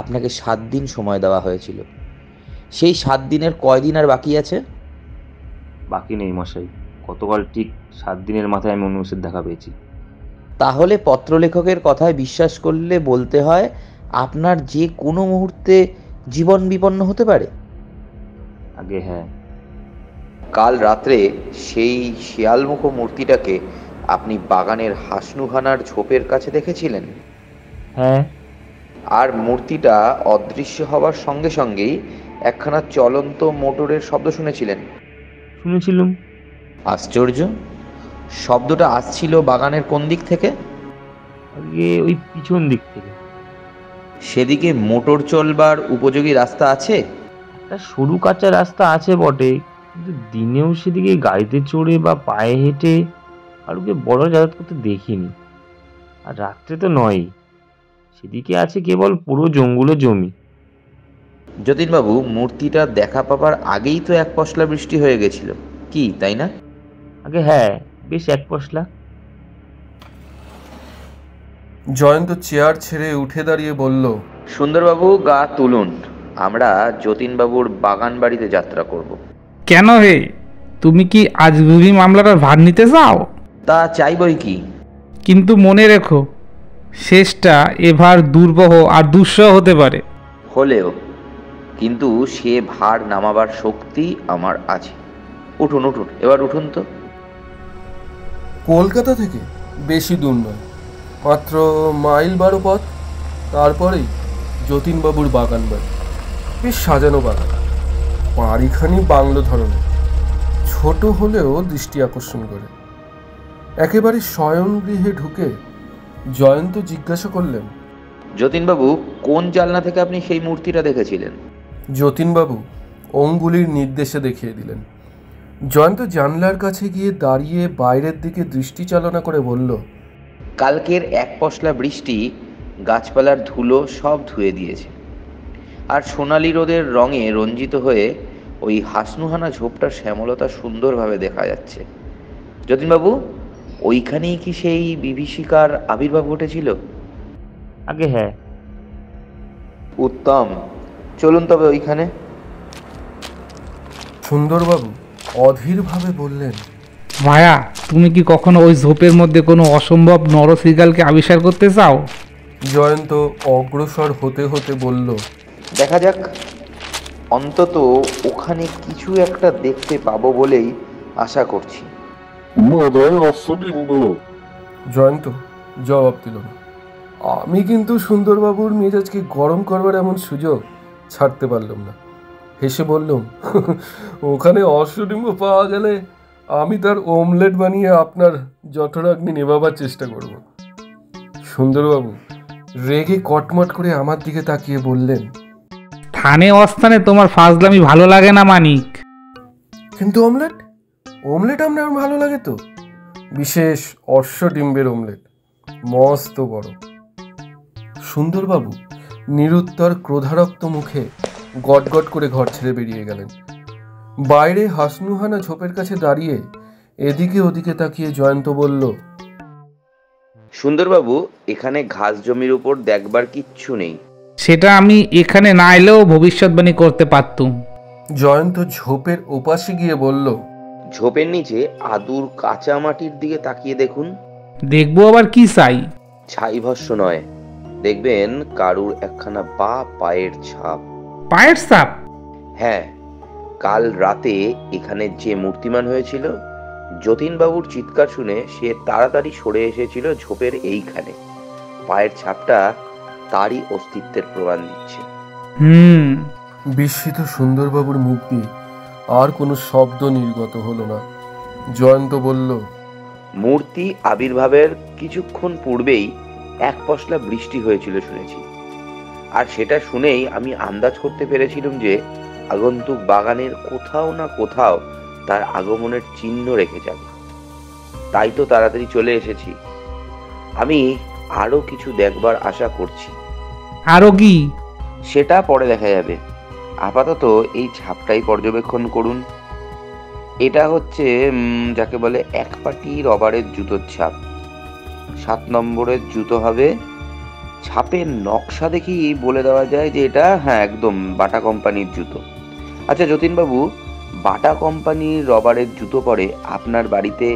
আপনাকে 7 দিন সময় দেওয়া হয়েছিল। সেই 7 দিনের কয়দিন আর বাকি আছে? বাকি নেই মশাই, গতকাল ঠিক 7 দিনের মাথায় আমি অনুমেষের দেখা পেয়েছি। তাহলে পত্রলেখকের কথায় বিশ্বাস করলে বলতে হয় আপনার যে কোনো মুহূর্তে জীবন বিপন্ন হতে পারে। আগে হ্যাঁ। কাল রাত্রে সেই শিয়ালমুখ মূর্তিটাকে আপনি বাগানের হাসনুহানার ঝোপের কাছে দেখেছিলেন। হ্যাঁ। আর মূর্তিটা অদৃশ্য হবার সঙ্গে সঙ্গেই একখানা চলন্ত মোটরের শব্দ শুনেছিলেন। শুনেছিলুম। আশ্চর্য, শব্দটা আসছিল বাগানের কোন দিক থেকে? আগে ওই পিছন দিক থেকে। সেদিকে মোটর চলবার উপযোগী রাস্তা আছে? একটা সরু কাঁচা রাস্তা আছে বটে, কিন্তু দিনেও সেদিকে গাড়িতে চড়ে বা পায়ে হেঁটে কারুকে বড় যাতায়াত করতে দেখিনি। আর রাত্রে তো নয়, সেদিকে আছে কেবল পুরো জঙ্গলে জমি। যতীনবাবু, মূর্তিটা দেখা পাবার আগেই তো এক পশলা বৃষ্টি হয়ে গেছিল, কি তাই না? আগে হ্যাঁ, বেশ এক পশলা। জয়ন্ত চেয়ার ছেড়ে উঠে দাঁড়িয়ে বলল, সুন্দরবাবু, গা তুলুন, আমরা যতীনবাবুর বাগান বাড়িতে যাত্রা করব। কেন হে, তুমি কি আজগুবি মামলাটার ভার নিতে চাও? তা চাইবই কি, কিন্তু মনে রেখো, শেষটা এভার দুর্বহ আর দুঃসহ হতে পারে। হলেও কিন্তু সে ভার নামাবার শক্তি আমার আছে। উঠুন উঠুন, এবার উঠুন তো। কলকাতা থেকে বেশি দূর নয়, মাত্র মাইল 12 পথ। তারপরেই যতীনবাবুর বাগান বাড়ি। বেশ সাজানো বাগান, বাড়িখানি বাংলো ধরনের, ছোট হলেও দৃষ্টি আকর্ষণ করে। একেবারে শয়নগৃহে ঢুকে জয়ন্ত জিজ্ঞাসা করলেন, যতীনবাবু, কোন জানলা থেকে আপনি সেই মূর্তিটা দেখেছিলেন? যতীনবাবু অঙ্গুলির নির্দেশে দেখিয়ে দিলেন। জয়ন্ত জানলার কাছে গিয়ে দাঁড়িয়ে বাইরের দিকে দৃষ্টি চালনা করে বলল, কালকের এক পশলা বৃষ্টি গাছপালার ধুলো সব ধুয়ে দিয়েছে, আর সোনালি রোদের রঙে রঞ্জিত হয়ে ওই হাসনুহানা ঝোপটার শ্যামলতা সুন্দরভাবে দেখা যাচ্ছে। যতীনবাবু, ওইখানেই কি সেই বিভীষিকার আবির্ভাব ঘটেছিল? আগে হ্যাঁ। উত্তম, চলুন তবে ওইখানে। সুন্দরবাবু অধীরভাবে বললেন, মায়া, তুমি কি কখনো ওই ঝোপের মধ্যে কোনো অসম্ভব নরশৃগালকে আবিষ্কার করতে চাও? জয়ন্ত অগ্রসর হতে হতে বলল, দেখা যাক, অন্তত ওখানে কিছু একটা দেখতে পাবো বলেই আশা করছি। জয়ন্ত জবাব দিল না। আমি কিন্তু সুন্দরবাবুর মেজাজকে গরম করবার এমন সুযোগ ছাড়তে পারলাম না। হেসে বললাম, ওখানে অশ্বডিম্ব পাওয়া গেলে আমি তার ওমলেট বানিয়ে আপনার জঠরাগ্নি নেভাবার চেষ্টা করব। সুন্দরবাবু রেগে কটমট করে আমার দিকে তাকিয়ে বললেন, স্থানে অস্থানে তোমার ফাজলামি ভালো লাগে না মানিক। কিন্তু ওমলেট ওমলেট আপনার ভালো লাগে তো? বিশেষ অশ্বডিম্বের ওমলেট, মস্ত বড়। সুন্দরবাবু নিরুত্তর ক্রোধারক্ত মুখে গটগট করে ঘর ছেড়ে বেরিয়ে গেলেন। বাইরে হাসনুহানা ঝোপের কাছে দাঁড়িয়ে এদিকে ওদিকে তাকিয়ে জয়ন্ত বলল, সুন্দরবাবু, এখানে ঘাস জমির উপর দেখবার কিচ্ছু নেই। সেটা আমি এখানে না এলেও ভবিষ্যৎবাণী করতে পারতুম। জয়ন্ত ঝোপের ওপাশে গিয়ে বলল, ঝোপের নিচে আদুর কাঁচা মাটির দিকে তাকিয়ে দেখুন। দেখবো আবার কি চাই? ছাই ভস্য নয়, দেখবেন কারুর একখানা বা পায়ের ছাপ। পায়ের ছাপ? হ্যাঁ, কাল রাতে এখানে যে মূর্তিমান হয়েছিল, যতীনবাবুর চিৎকার শুনে সে তাড়াতাড়ি সরে এসেছিল ঝোপের এইখানে। পায়ের ছাপটা তারই অস্তিত্বের প্রমাণ দিচ্ছে। বিস্মিত সুন্দরবাবুর মুখ দিয়ে আর কোনো শব্দ নির্গত হলো না। জয়ন্ত বলল, মূর্তি আবির্ভাবের কিছুক্ষণ পূর্বেই এক পশলা বৃষ্টি হয়েছিল শুনেছি, আর সেটা শুনেই আমি আন্দাজ করতে পেরেছিলাম যে আগন্তুক বাগানের কোথাও না কোথাও তার আগমনের চিহ্ন রেখে যাবে। তাই তো তাড়াতাড়ি চলে এসেছি। আমি আরো কিছু দেখবার আশা করছি। আরো কি? সেটা পরে দেখা যাবে। আপাতত এই ছাপটাই পর্যবেক্ষণ করুন। এটা হচ্ছে যাকে বলে এক পাটি রবারের জুতোর ছাপ। 7 নম্বরের জুতো হবে। ছাপের নকশা দেখি বলে দেওয়া যায় যে এটা একদম বাটা কোম্পানির জুতো। আচ্ছা যতীনবাবু, বাটা কোম্পানির রবারের জুতো পরে আপনার বাড়িতে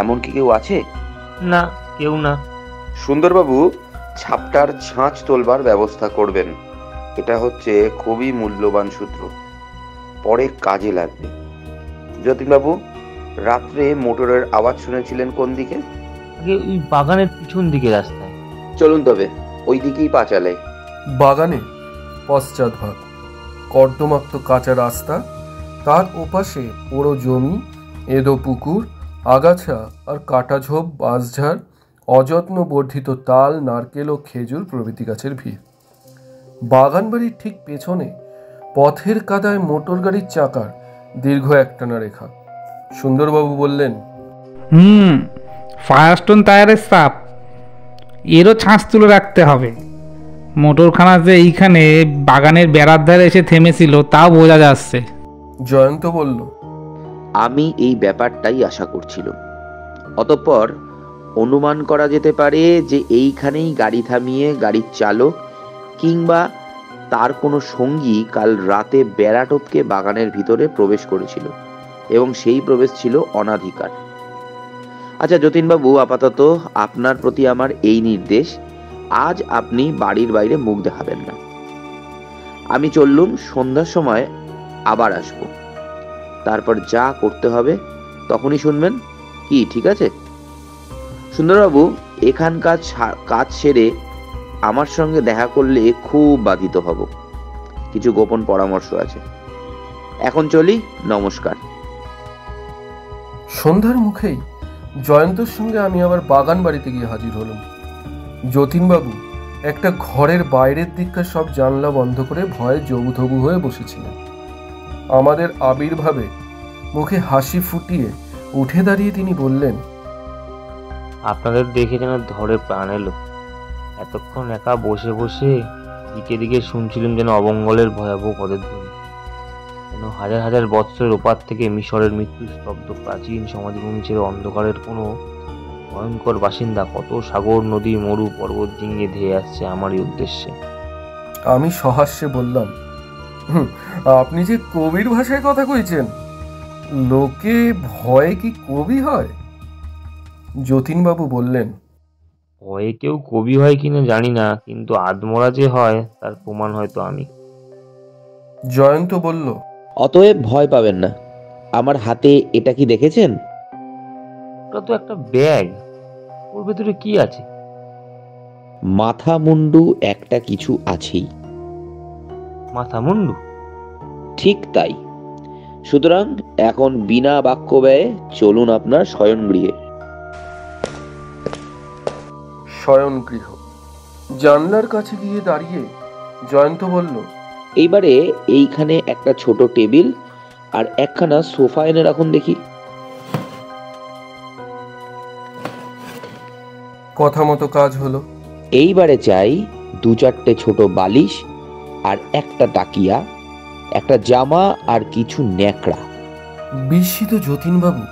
এমন কি কেউ আছে? না, কেউ না। সুন্দরবাবু, ছাপটার ছাঁচ তোলবার ব্যবস্থা করবেন। এটা হচ্ছে খুবই মূল্যবান সূত্র, পরে কাজে লাগবে। যতীনবাবু, রাত্রে মোটরের আওয়াজ শুনেছিলেন কোন দিকে? আগে ওই বাগানের পিছন দিকে রাস্তায়। চলুন তবে ওই দিকেই পা চালাই। বাগানে পশ্চাৎ ভাগ, কর্দমাক্ত কাঁচা রাস্তা, তার ওপাশে পোড়ো জমি, এদো পুকুর, আগাছা আর কাটাঝোপ, বাঁশঝাড়, অযত্ন বর্ধিত তাল, নারকেল ও খেজুর প্রভৃতি গাছের ভিড়। বাগান বাড়ির ঠিক পেছনে পথের কাদায় মোটর গাড়ির চাকার দীর্ঘ একটানা রেখা। সুন্দরবাবু বললেন, ফায়ারস্টোন টায়ারের সাপ, এরও ছাঁচ তুলে রাখতে হবে। মোটরখানা যে এইখানে বাগানের বেড়ার ধারে এসে থেমেছিল তাও বোঝা যাচ্ছে। জয়ন্ত বলল, আমি এই ব্যাপারটাই আশা করছিলাম। অতঃপর অনুমান করা যেতে পারে যে এইখানেই গাড়ি থামিয়ে গাড়ির চালক কিংবা তার কোনো সঙ্গী কাল রাতে বেড়া টপকে বাগানের ভিতরে প্রবেশ করেছিল এবং সেই প্রবেশ ছিল অনাধিকার। আচ্ছা যতীনবাবু, আপাতত আপনার প্রতি আমার এই নির্দেশ, আজ আপনি বাড়ির বাইরে মুখ দেখাবেন না। আমি চললুম, সন্ধ্যার সময় আবার আসব। তারপর যা করতে হবে তখনই শুনবেন, কি ঠিক আছে? সুন্দরবাবু, এখানকার কাজ সেরে আমার সঙ্গে দেখা করলে খুব বাধিত হব। কিছু গোপন পরামর্শ আছে। এখন চলি, নমস্কার। সন্ধ্যার মুখেই জয়ন্তর সঙ্গে আমি আবার বাগান বাড়িতে গিয়ে হাজির হলাম। যতীনবাবু একটা ঘরের বাইরের দিককার সব জানলা বন্ধ করে ভয়ে জবুথবু হয়ে বসেছিলেন। আমাদের আবির্ভাবে মুখে হাসি ফুটিয়ে উঠে দাঁড়িয়ে তিনি বললেন, আপনাদের দেখে যেন ধরে প্রাণ এলো। এতক্ষণ একা বসে বসে দিকে দিকে শুনছিলাম যেন অমঙ্গলের ভয়াবহ পদধ্বনি, যেন হাজার হাজার বৎসরের ওপার থেকে মিশরের মৃত্যু স্তব্ধ প্রাচীন সমাধিভূমি ছেড়ে অন্ধকারের কোনো ভয়ঙ্কর বাসিন্দা কত সাগর, নদী, মরু, পর্বত ডিঙিয়ে ধেয়ে আসছে আমারই উদ্দেশ্যে। আমি সহাস্যে বললাম, আপনি যে কবির ভাষায় কথা কইছেন, লোকে ভয়ে কি কবি হয়? যতীনবাবু বললেন, ভয়ে কেউ কবি হয় কিনা জানি না, কিন্তু আদমরা যে হয় তার প্রমাণ হয়তো আমি। জয়ন্ত বলল, অতএব ভয় পাবেন না। আমার হাতে এটা কি দেখেছেন? ওটা তো একটা ব্যাগ, ওর ভেতরে কি আছে? মাথা মুন্ডু একটা কিছু আছেই। মাথা মুন্ডু? ঠিক তাই। সুতরাং এখন বিনা বাক্য ব্যয়ে চলুন আপনার শয়নগৃহে। শয়নগৃহ। জানলার কাছে গিয়ে দাঁড়িয়ে জয়ন্ত বলল, এইবারে এইখানে একটা ছোট টেবিল আর একখানা সোফা এনে রাখুন দেখি। কথা মতো কাজ হলো। এইবারে চাই 2-4টে ছোট বালিশ আর একটা তাকিয়া, একটা জামা আর কিছু ন্যাকড়া। বিস্মিত যতীনবাবু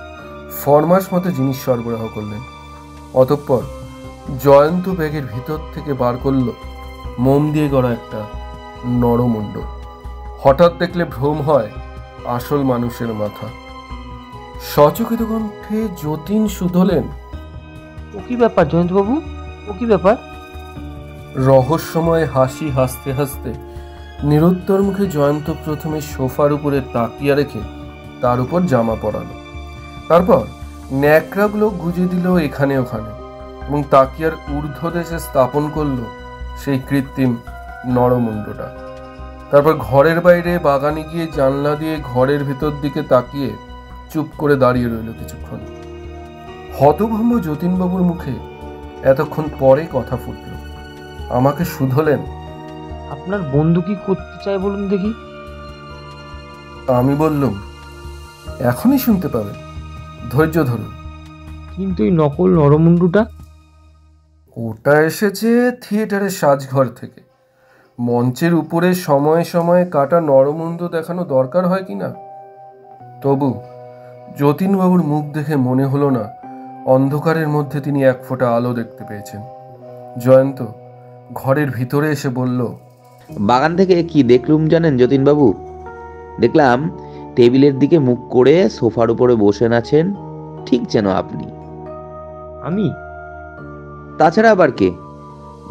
ফরমাস মতো জিনিস সরবরাহ করলেন। অতঃপর জয়ন্ত ব্যাগের ভিতর থেকে বার করল মোম দিয়ে গড়া একটা নরমুণ্ড। হঠাৎ দেখলে ভ্রম হয় আসল মানুষের মাথা। সচকিত কণ্ঠে যতীন শুধলেন, ও কি ব্যাপার জয়ন্তবাবু, ও কি ব্যাপার? রহস্যময় হাসি হাসতে হাসতে নিরুত্তর মুখে জয়ন্ত প্রথমে সোফার উপরে তাকিয়া রেখে তার উপর জামা পরালো। তারপর ন্যাকড়াগুলো গুজে দিল এখানে ওখানে এবং তাকিয়ার ঊর্ধ্বদেশে স্থাপন করলো সেই কৃত্রিম নরমুণ্ডটা। তারপর ঘরের বাইরে বাগানে গিয়ে জানলা দিয়ে ঘরের ভেতর দিকে তাকিয়ে চুপ করে দাঁড়িয়ে রইল কিছুক্ষণ। হতভম্ব যতীনবাবুর মুখে এতক্ষণ পরে কথা ফুটল। আমাকে শুধলেন, আপনার বন্ধু কি করতে চায় বলুন দেখি? আমি বললুম, এখনই শুনতে পাবেন, ধৈর্য ধরুন। কিন্তু এই নকল নরমুন্ডুটা? ওটা এসেছে থিয়েটারের সাজঘর থেকে। মঞ্চের উপরে সময়ে সময়ে কাটা নরমুন্দ দেখানো দরকার হয় কি না? তবু যতীনবাবুর মুখ দেখে মনে হলো না অন্ধকারের মধ্যে তিনি এক ফোঁটা আলো দেখতে পেয়েছেন। জয়ন্ত ঘরের ভিতরে এসে বলল, বাগান থেকে কি দেখলুম জানেন যতীনবাবু? দেখলাম টেবিলের দিকে মুখ করে সোফার উপরে বসে আছেন, ঠিক যেন আপনি। আমি? তাছাড়া আবার কে?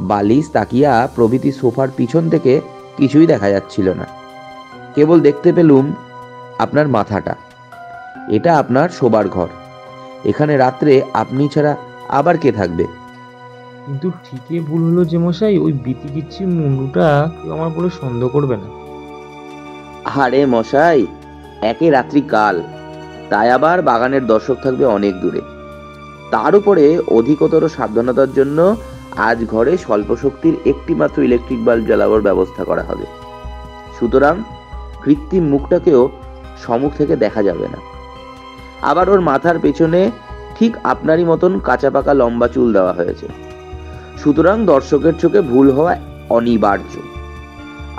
বালিশ, তাকিয়া প্রভৃতি সোফার পিছন থেকে কিছুই দেখা যাচ্ছিল না। কেবল দেখতে পেলুম আপনার মাথাটা। এটা আপনার শোবার ঘর। এখানে রাত্রে আপনি ছাড়া আবার কে থাকবে? কিন্তু ঠিকই ভুল হলো যে মশাই, ওই বিতিকিচ্ছি মুন্ডুটা কেউ আমার বলে সন্দেহ করবে না? আরে মশাই, একে রাত্রি কাল, তাই আবার বাগানের দর্শক থাকবে অনেক দূরে। তার উপরে অধিকতর সাবধানতার জন্য আজ ঘরে স্বল্প শক্তির একটি মাত্র ইলেকট্রিক বাল্ব জ্বালাবার ব্যবস্থা করা হবে। সুতরাং কৃত্রিম মুখটাকেও সম্মুখ থেকে দেখা যাবে না। আবার ওর মাথার পেছনে ঠিক আপনারই মতন কাঁচা পাকা লম্বা চুল দেওয়া হয়েছে। সুতরাং দর্শকের চোখে ভুল হওয়া অনিবার্য।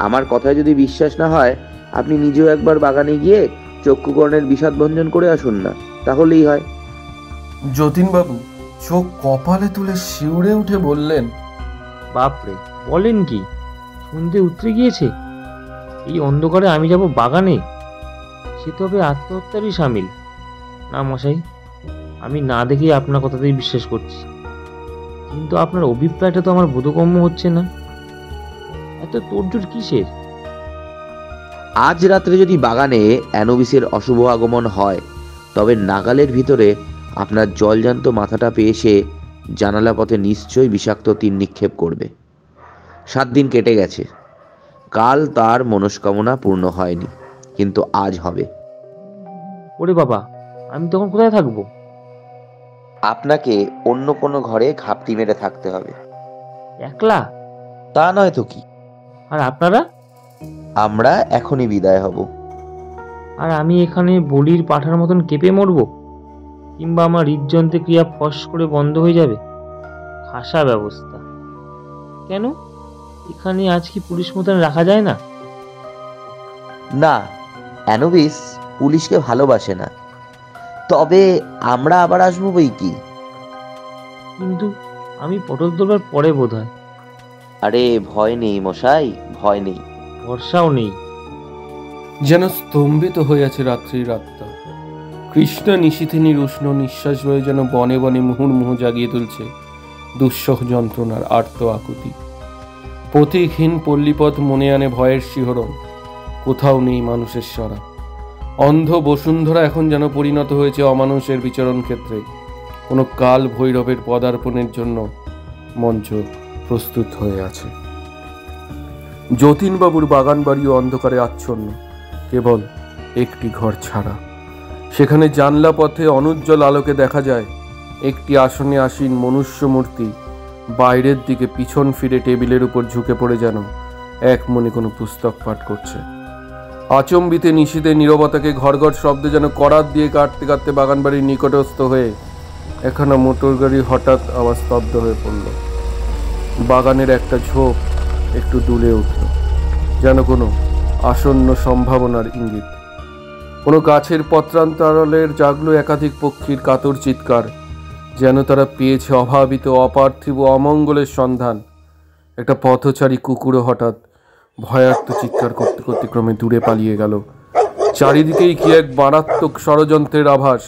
আমার কথায় যদি বিশ্বাস না হয়, আপনি নিজেও একবার বাগানে গিয়ে চক্ষুকর্ণের বিষাদ ভঞ্জন করে আসুন না, তাহলেই হয়। যতীনবাবু চোখ কপালে তুলে শিউরে উঠে বললেন, বাপরে, বলেন কি? সন্ধে উতরে গিয়েছে, এই অন্ধকারে আমি যাব বাগানে? সে তবে আত্মহত্যারই সামিল। না মশাই, আমি না দেখেই আপনার কথাতেই বিশ্বাস করছি। কিন্তু আপনার অভিপ্রায়টা তো আমার বোধগম্য হচ্ছে না। এত তোড়জোড় কিসের? আজ রাত্রে যদি বাগানে অ্যানোবিসের অশুভ আগমন হয়, তবে নাগালের ভিতরে আপনার জলজান্ত মাথাটা পেয়ে সে জানালা পথে নিশ্চয়ই বিষাক্ত তীর নিক্ষেপ করবে। 7 দিন কেটে গেছে, কাল তার মনস্কামনা পূর্ণ হয়নি, কিন্তু আজ হবে। ওরে বাবা, আমি তখন কোথায় থাকবো? আপনাকে অন্য কোনো ঘরে ঘাপটি মেরে থাকতে হবে। একলা? তা নয় তো কি। আর আপনারা? আমরা এখনই বিদায় হব। আর আমি এখানে বলির পাঠার মতন কেঁপে মরবো? কিংবা আমার হৃদযন্ত্রে ক্রিয়া ফস করে বন্ধ হয়ে যাবে? খাসা ব্যবস্থা। কেন, এখানে আজ কি পুলিশ মোতায়েন রাখা যায় না? না, অ্যানোবিস পুলিশকে ভালোবাসে না। তবে আমরা আবার আসবো বই কি। কিন্তু আমি পটল তোলবার পরে বোধ হয়। আরে ভয় নেই মশাই, ভয় নেই। ভরসাও নেই। যেন স্তম্ভিত হয়ে আছে রাত্রির আত্মা। কৃষ্ণা নিশীথিনীর উষ্ণ নিঃশ্বাস বয়ে যেন বনে বনে মুহুর্মুহু জাগিয়ে তুলছে দুঃসহ যন্ত্রণার আর্ত আকুতি। পথিকহীন পল্লীপথ মনে আনে ভয়ের শিহরণ। কোথাও নেই মানুষের সাড়া। অন্ধ বসুন্ধরা এখন যেন পরিণত হয়েছে অমানুষের বিচরণ ক্ষেত্রে। কোনো কাল ভৈরবের পদার্পণের জন্য মঞ্চ প্রস্তুত হয়ে আছে। যতীনবাবুর বাগান বাড়িও অন্ধকারে আচ্ছন্ন, কেবল একটি ঘর ছাড়া। সেখানে জানলা পথে অনুজ্জ্বল আলোকে দেখা যায় একটি আসনে আসীন মনুষ্য মূর্তি বাইরের দিকে পিছন ফিরে টেবিলের উপর ঝুঁকে পড়ে যেন এক মনে কোনো পুস্তক পাঠ করছে। আচম্বিতে নিশীথে নীরবতাকে ঘর ঘর শব্দে যেন করাত দিয়ে কাটতে কাটতে বাগানবাড়ির নিকটস্থ হয়ে একখানা মোটর গাড়ি হঠাৎ আবার স্তব্ধ হয়ে পড়ল। বাগানের একটা ঝোপ একটু দুলে উঠল, যেন কোনো আসন্ন সম্ভাবনার ইঙ্গিত। কোনো গাছের পত্রান্তরালের জাগলো একাধিক পক্ষীর কাতর চিৎকার, যেন তারা পেয়েছে অভাবিত অপার্থিব অমঙ্গলের সন্ধান। একটা পথচারী কুকুরও হঠাৎ ভয়ার্ত চিৎকার করতে করতে ক্রমে দূরে পালিয়ে গেল। চারিদিকেই কি এক মারাত্মক ষড়যন্ত্রের আভাস।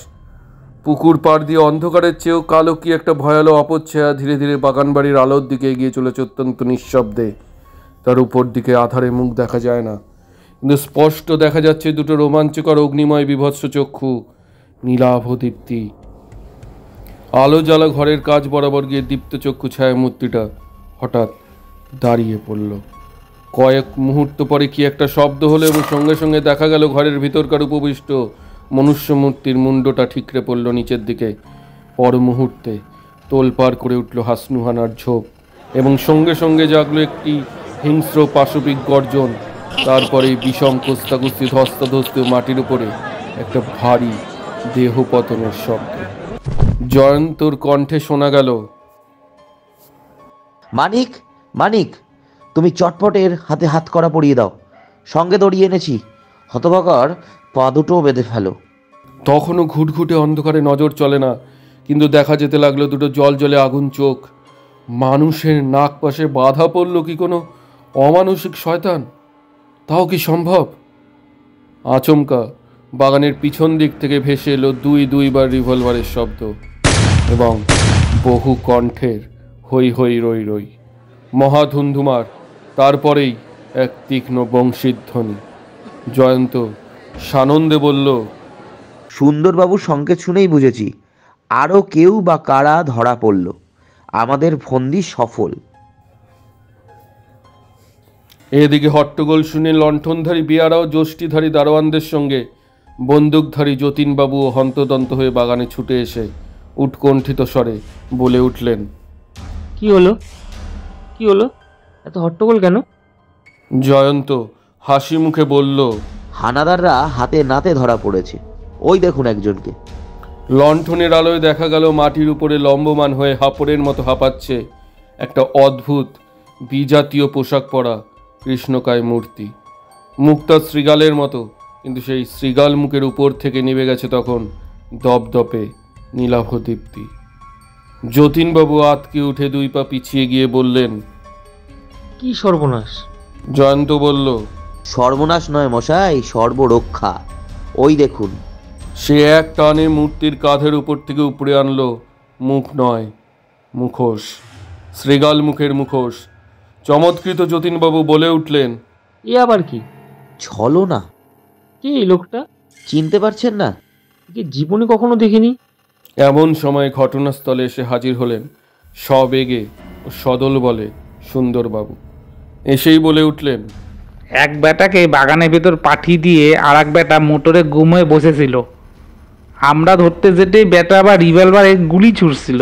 পুকুর পাড় দিয়ে অন্ধকারের চেয়েও কালো কি একটা ভয়ালো অপচ্ছায়া ধীরে ধীরে বাগানবাড়ির আলোর দিকে এগিয়ে চলেছে অত্যন্ত নিঃশব্দে। তার উপর দিকে আধারে মুখ দেখা যায় না, কিন্তু স্পষ্ট দেখা যাচ্ছে দুটো রোমাঞ্চকর অগ্নিময় বিভৎস চক্ষু, নীলাভ দীপ্তি। আলো জ্বালা ঘরের কাজ বরাবর গিয়ে দীপ্ত চক্ষু ছায়া মূর্তিটা হঠাৎ দাঁড়িয়ে পড়ল। কয়েক মুহূর্ত পরে কি একটা শব্দ হলো এবং সঙ্গে সঙ্গে দেখা গেল ঘরের ভিতরকার উপবিষ্ট মনুষ্য মূর্তির মুন্ডটা ঠিকরে পড়ল নিচের দিকে। পর মুহূর্তে তোলপাড় করে উঠল হাসনুহানার ঝোপ এবং সঙ্গে সঙ্গে জাগলো একটি হিংস্র পাশবিক গর্জন। তারপরে বিষম কোস্তাকুস্তি ধস্তাধস্তি মাটির উপরে একটা ভারী দেহ পতনের শব্দ। জয়ন্তর কণ্ঠে শোনা গেল, মানিক, মানিক, তুমি চটপটের হাতে হাত করা পরিয়ে দাও, সঙ্গে দড়িয়ে এনেছি, হতভাগার পা দুটোও বেঁধে ফেলো। তখনও ঘুটঘুটে অন্ধকারে নজর চলে না, কিন্তু দেখা যেতে লাগলো দুটো জল জলে আগুন চোখ। মানুষের নাক পাশে বাধা পড়ল কি কোনো অমানসিক শয়তান? তাও কি সম্ভব? আচমকা বাগানের পিছন দিক থেকে ভেসে এলো দুইবার রিভলভারের শব্দ এবং বহু কণ্ঠের হই হই রই রই, মহাধুন্ধুমার। তারপরেই এক তীক্ষ্ণ বংশীধ্বনি। জয়ন্ত সানন্দে বলল, সুন্দরবাবুর সংকেত শুনেই বুঝেছি আরও কেউ বা কারা ধরা পড়ল। আমাদের ফন্দি সফল। এদিকে হট্টগোল শুনে লণ্ঠনধারী বিয়ারাও যষ্টিধারী দারোয়ানদের সঙ্গে বন্দুকধারী যতীনবাবু হন্তদন্ত হয়ে বাগানে ছুটে এসে উৎকণ্ঠিত স্বরে বলে উঠলেন, কি হলো? কি হলো? এত হট্টগোল কেন? জয়ন্ত হাসি মুখে বলল, হানাদাররা হাতে নাতে ধরা পড়েছে, ওই দেখুন একজনকে। লণ্ঠনের আলোয় দেখা গেল মাটির উপরে লম্বমান হয়ে হাঁপড়ের মতো হাঁপাচ্ছে একটা অদ্ভুত বিজাতীয় পোশাক পরা কৃষ্ণকায় মূর্তি। মুক্তা শ্রীগালের মতো, কিন্তু সেই শ্রীগাল মুখের উপর থেকে নিভে গেছে তখন দপদপে নীলাভ দীপ্তি। যতীনবাবু আতকে উঠে 2 পা পিছিয়ে গিয়ে বললেন, কি সর্বনাশ! জয়ন্ত বলল, সর্বনাশ নয় মশাই, সর্বরক্ষা। ওই দেখুন। সে এক টানে মূর্তির কাঁধের উপর থেকে উপড়ে আনলো মুখ নয়, মুখোশ, শ্রীগাল মুখের মুখোশ। চমৎকৃত যতীনবাবু বলে উঠলেন, এ আবার কি? ছলো না। কে এই লোকটা? চিনতে পারছেন না? একে জীবনে কখনো দেখিনি। এমন সময় ঘটনাস্থলে এসে হাজির হলেন সবেগে ও সদল বলে সুন্দরবাবু। এসেই বলে উঠলেন, এক বেটাকে বাগানের ভেতর পাঠিয়ে দিয়ে আর এক বেটা মোটরে গুম হয়ে বসেছিল। আমরা ধরতে যেতেই বেটা আবার রিভলভারে গুলি ছুটছিল।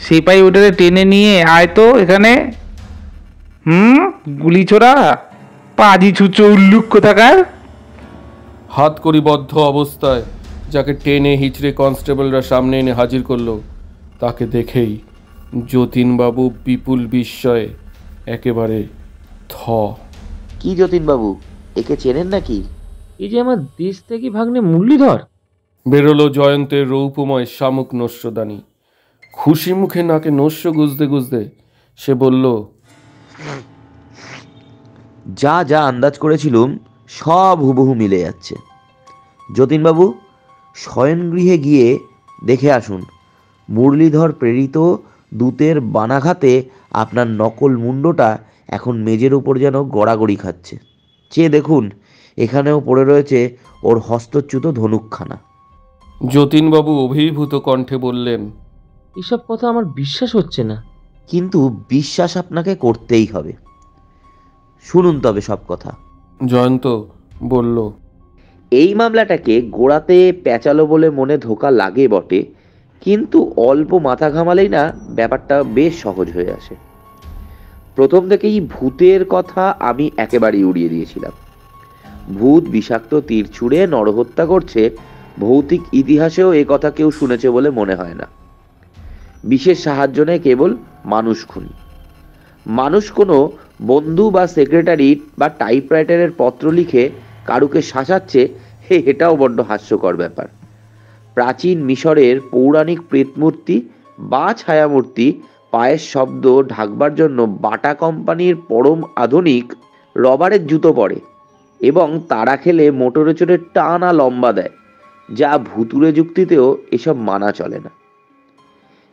সিপাই ওটাকে টেনে নিয়ে আয় তো এখানে। গুলি ছোড়া পাজি ছুচো উল্লুক কোথাকার। হাত করিবদ্ধ অবস্থায় যাকে টেনে হিচড়ে কনস্টেবলরা সামনে এনে হাজির করলো, তাকে দেখেই যতীনবাবু বিপুল বিস্ময়ে একেবারে থ। কি যতীনবাবু, একে চেনেন নাকি? এই যে আমার দেশ থেকে ভাগ্নে মুরলীধর। বেরোলো জয়ন্তের রৌপময় শামুক নস্যদানি। খুশি মুখে নাকে নস্য গুজতে গুজতে সে বলল, যা যা আন্দাজ করেছিলুম সব হুবহু মিলে যাচ্ছে। যতীনবাবু, শয়নগৃহে গিয়ে দেখে আসুন, মুরলীধর প্রেরিত দূতের বানাঘাতে আপনার নকল মুন্ডটা এখন মেজের উপর যেন গড়াগড়ি খাচ্ছে। চেয়ে দেখুন, এখানেও পড়ে রয়েছে ওর হস্তচ্যুত ধনুকখানা। যতীনবাবু অভিভূত কণ্ঠে বললেন, এসব কথা আমার বিশ্বাস হচ্ছে না। কিন্তু বিশ্বাস আপনাকে করতেই হবে। শুনুন তবে সব কথা। জয়ন্ত বলল, এই মামলাটাকে গোড়াতে পেঁচালো বলে মনে ধোকা লাগে বটে, কিন্তু অল্প মাথা ঘামালেই না ব্যাপারটা বেশ সহজ হয়ে আসে। প্রথম থেকেই ভূতের কথা আমি একেবারেই উড়িয়ে দিয়েছিলাম। ভূত বিষাক্ত তীর ছুঁড়ে নরহত্যা করছে, ভৌতিক ইতিহাসেও এ কথা কেউ শুনেছে বলে মনে হয় না। বিশেষ সাহায্য নেই কেবল মানুষ খুনি। মানুষ কোনো বন্ধু বা সেক্রেটারি বা টাইপরাইটারের পত্র লিখে কারুকে শাসাচ্ছে, এটাও বড্ড হাস্যকর ব্যাপার। প্রাচীন মিশরের পৌরাণিক প্রেতমূর্তি বা ছায়ামূর্তি পায়ের শব্দ ঢাকবার জন্য বাটা কোম্পানির পরম আধুনিক রবারের জুতো পরে এবং তারা খেলে মোটরে চড়ে টানা লম্বা দেয়, যা ভুতুরে যুক্তিতেও এসব মানা চলে না।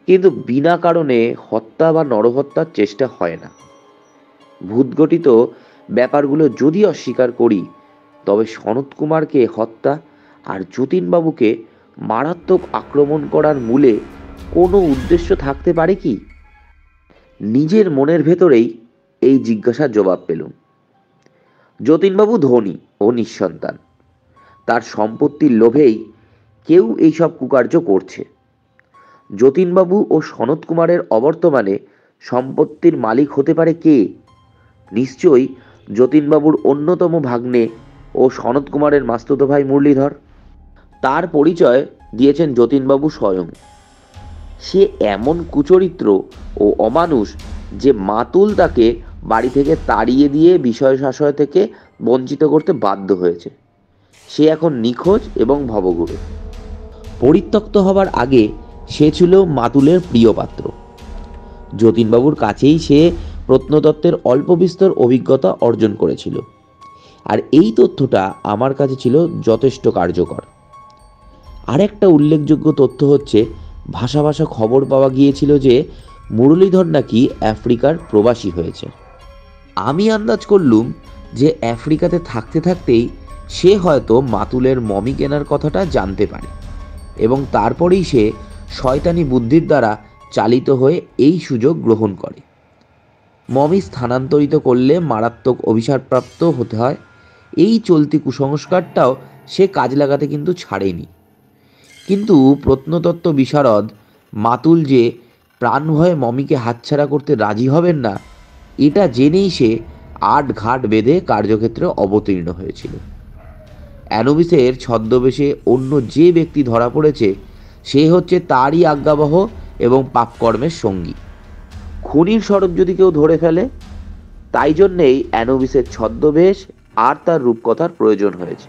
কিন্তু বিনা কারণে হত্যা বা নরহত্যার চেষ্টা হয় না। ভূতগঠিত ব্যাপারগুলো যদি অস্বীকার করি, তবে সনত কুমারকে হত্যা আর যতীনবাবুকে মারাত্মক আক্রমণ করার মূলে কোনো উদ্দেশ্য থাকতে পারে কি? নিজের মনের ভেতরেই এই জিজ্ঞাসার জবাব পেলুম। যতীনবাবু ধনী ও নিঃসন্তান। তার সম্পত্তির লোভেই কেউ এইসব কুকার্য করছে। যতীনবাবু ও সনত কুমারের অবর্তমানে সম্পত্তির মালিক হতে পারে কে? নিশ্চয়ই যতীনবাবুর অন্যতম ভাগ্নে ও সনত কুমারের মাস্তুতো ভাই মুরলীধর। তার পরিচয় দিয়েছেন যতীনবাবু স্বয়ং। সে এমন কুচরিত্র ও অমানুষ যে মাতুল তাকে বাড়ি থেকে তাড়িয়ে দিয়ে বিষয় শাসয় থেকে বঞ্চিত করতে বাধ্য হয়েছে। সে এখন নিখোঁজ এবং ভবঘুরে। পরিত্যক্ত হবার আগে সে ছিল মাতুলের প্রিয় পাত্র। যতীনবাবুর কাছেই সে প্রত্নতত্ত্বের অল্প বিস্তর অভিজ্ঞতা অর্জন করেছিল, আর এই তথ্যটা আমার কাছে ছিল যথেষ্ট কার্যকর। আরেকটা উল্লেখযোগ্য তথ্য হচ্ছে, ভাষা ভাষা খবর পাওয়া গিয়েছিল যে মুরলীধর নাকি আফ্রিকার প্রবাসী হয়েছে। আমি আন্দাজ করলুম যে আফ্রিকাতে থাকতে থাকতেই সে হয়তো মাতুলের মমি কেনার কথাটা জানতে পারে, এবং তারপরেই সে শয়তানি বুদ্ধির দ্বারা চালিত হয়ে এই সুযোগ গ্রহণ করে। মমি স্থানান্তরিত করলে মারাত্মক অভিশাপপ্রাপ্ত হতে হয়, এই চলতি কুসংস্কারটাও সে কাজ লাগাতে কিন্তু ছাড়েনি। কিন্তু প্রত্নতত্ত্ব বিশারদ মাতুল যে প্রাণ ভয়ে মমিকে হাতছাড়া করতে রাজি হবেন না, এটা জেনেই সে আট ঘাট বেঁধে কার্যক্ষেত্রে অবতীর্ণ হয়েছিল। অ্যানুবিসের ছদ্মবেশে অন্য যে ব্যক্তি ধরা পড়েছে সে হচ্ছে তারই আজ্ঞাবহ এবং পাপকর্মের সঙ্গী। খুনির স্বরূপ যদি কেউ ধরে ফেলে, তাই জন্যেই অ্যানুবিসের ছদ্মবেশ আর তার রূপকথার প্রয়োজন হয়েছে।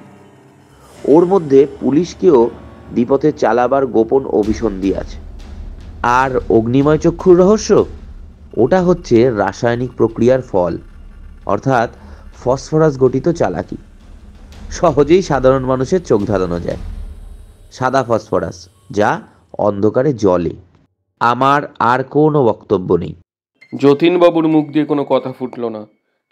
ওর মধ্যে পুলিশকেও বিপথে চালাবার গোপন অভিসন্ধি আছে। আর অগ্নিময় চক্ষুর রহস্য, ওটা হচ্ছে রাসায়নিক প্রক্রিয়ার ফল, অর্থাৎ ফসফরাস গঠিত চালাকি। সহজেই সাধারণ মানুষের চোখ ধাঁধানো যায়। সাদা ফসফরাস, যা অন্ধকারে জ্বলে। আমার আর কোনো বক্তব্য নেই। যতীনবাবুর মুখ দিয়ে কোনো কথা ফুটল না,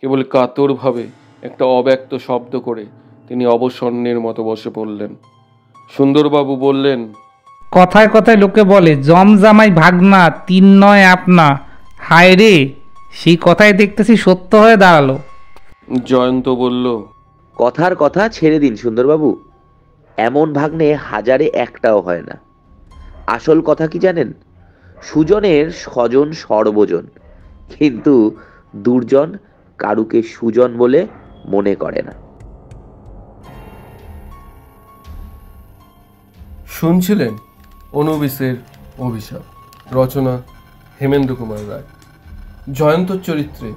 কেবল কাতরভাবে একটা অব্যক্ত শব্দ করে তিনি অবসন্নের মতো বসে পড়লেন। সুন্দরবাবু বললেন, কথায় কথায় লোকে বলে জমজামাই ভাগনা, তিন নয় আপনা। হায় রে, সেই কথাই দেখতেছি সত্য হয়ে দাঁড়ালো। জয়ন্ত বলল, কথার কথা ছেড়ে দিন সুন্দরবাবু, এমন ভাগ্নে হাজারে একটাও হয় না। আসল কথা কি জানেন? সুজনের স্বজন সর্বজন, কিন্তু দুর্জন কারুকে সুজন বলে মনে করে না। শুনছিলেন অনুবিসের অভিশাপ, রচনা হেমেন্দ্র কুমার রায়। জয়ন্তর চরিত্রে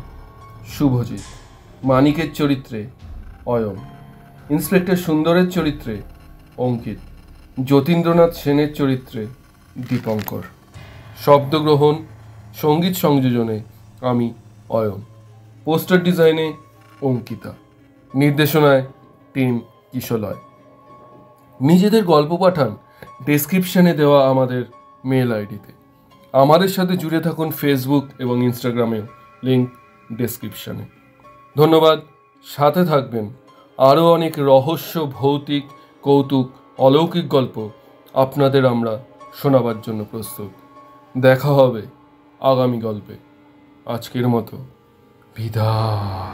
শুভজিৎ, মানিকের চরিত্রে অয়ন, ইন্সপেক্টর সুন্দরের চরিত্রে অঙ্কিত, যতীন্দ্রনাথ সেনের চরিত্রে দীপঙ্কর। শব্দগ্রহণ, সঙ্গীত সংযোজনে আমি অয়ন, পোস্টার ডিজাইনে অঙ্কিতা, নির্দেশনায় টিম কিশলয়। নিজেদের গল্প পাঠান ডেসক্রিপশনে দেওয়া আমাদের মেল আইডিতে। আমাদের সাথে জুড়ে থাকুন ফেসবুক এবং ইনস্টাগ্রামেও, লিঙ্ক ডেসক্রিপশনে। ধন্যবাদ, সাথে থাকবেন। আরও অনেক রহস্য, ভৌতিক, কৌতুক, অলৌকিক গল্প আপনাদের আমরা শোনাবার জন্য প্রস্তুত। দেখা হবে আগামী গল্পে। আজকের মতো বিদায়।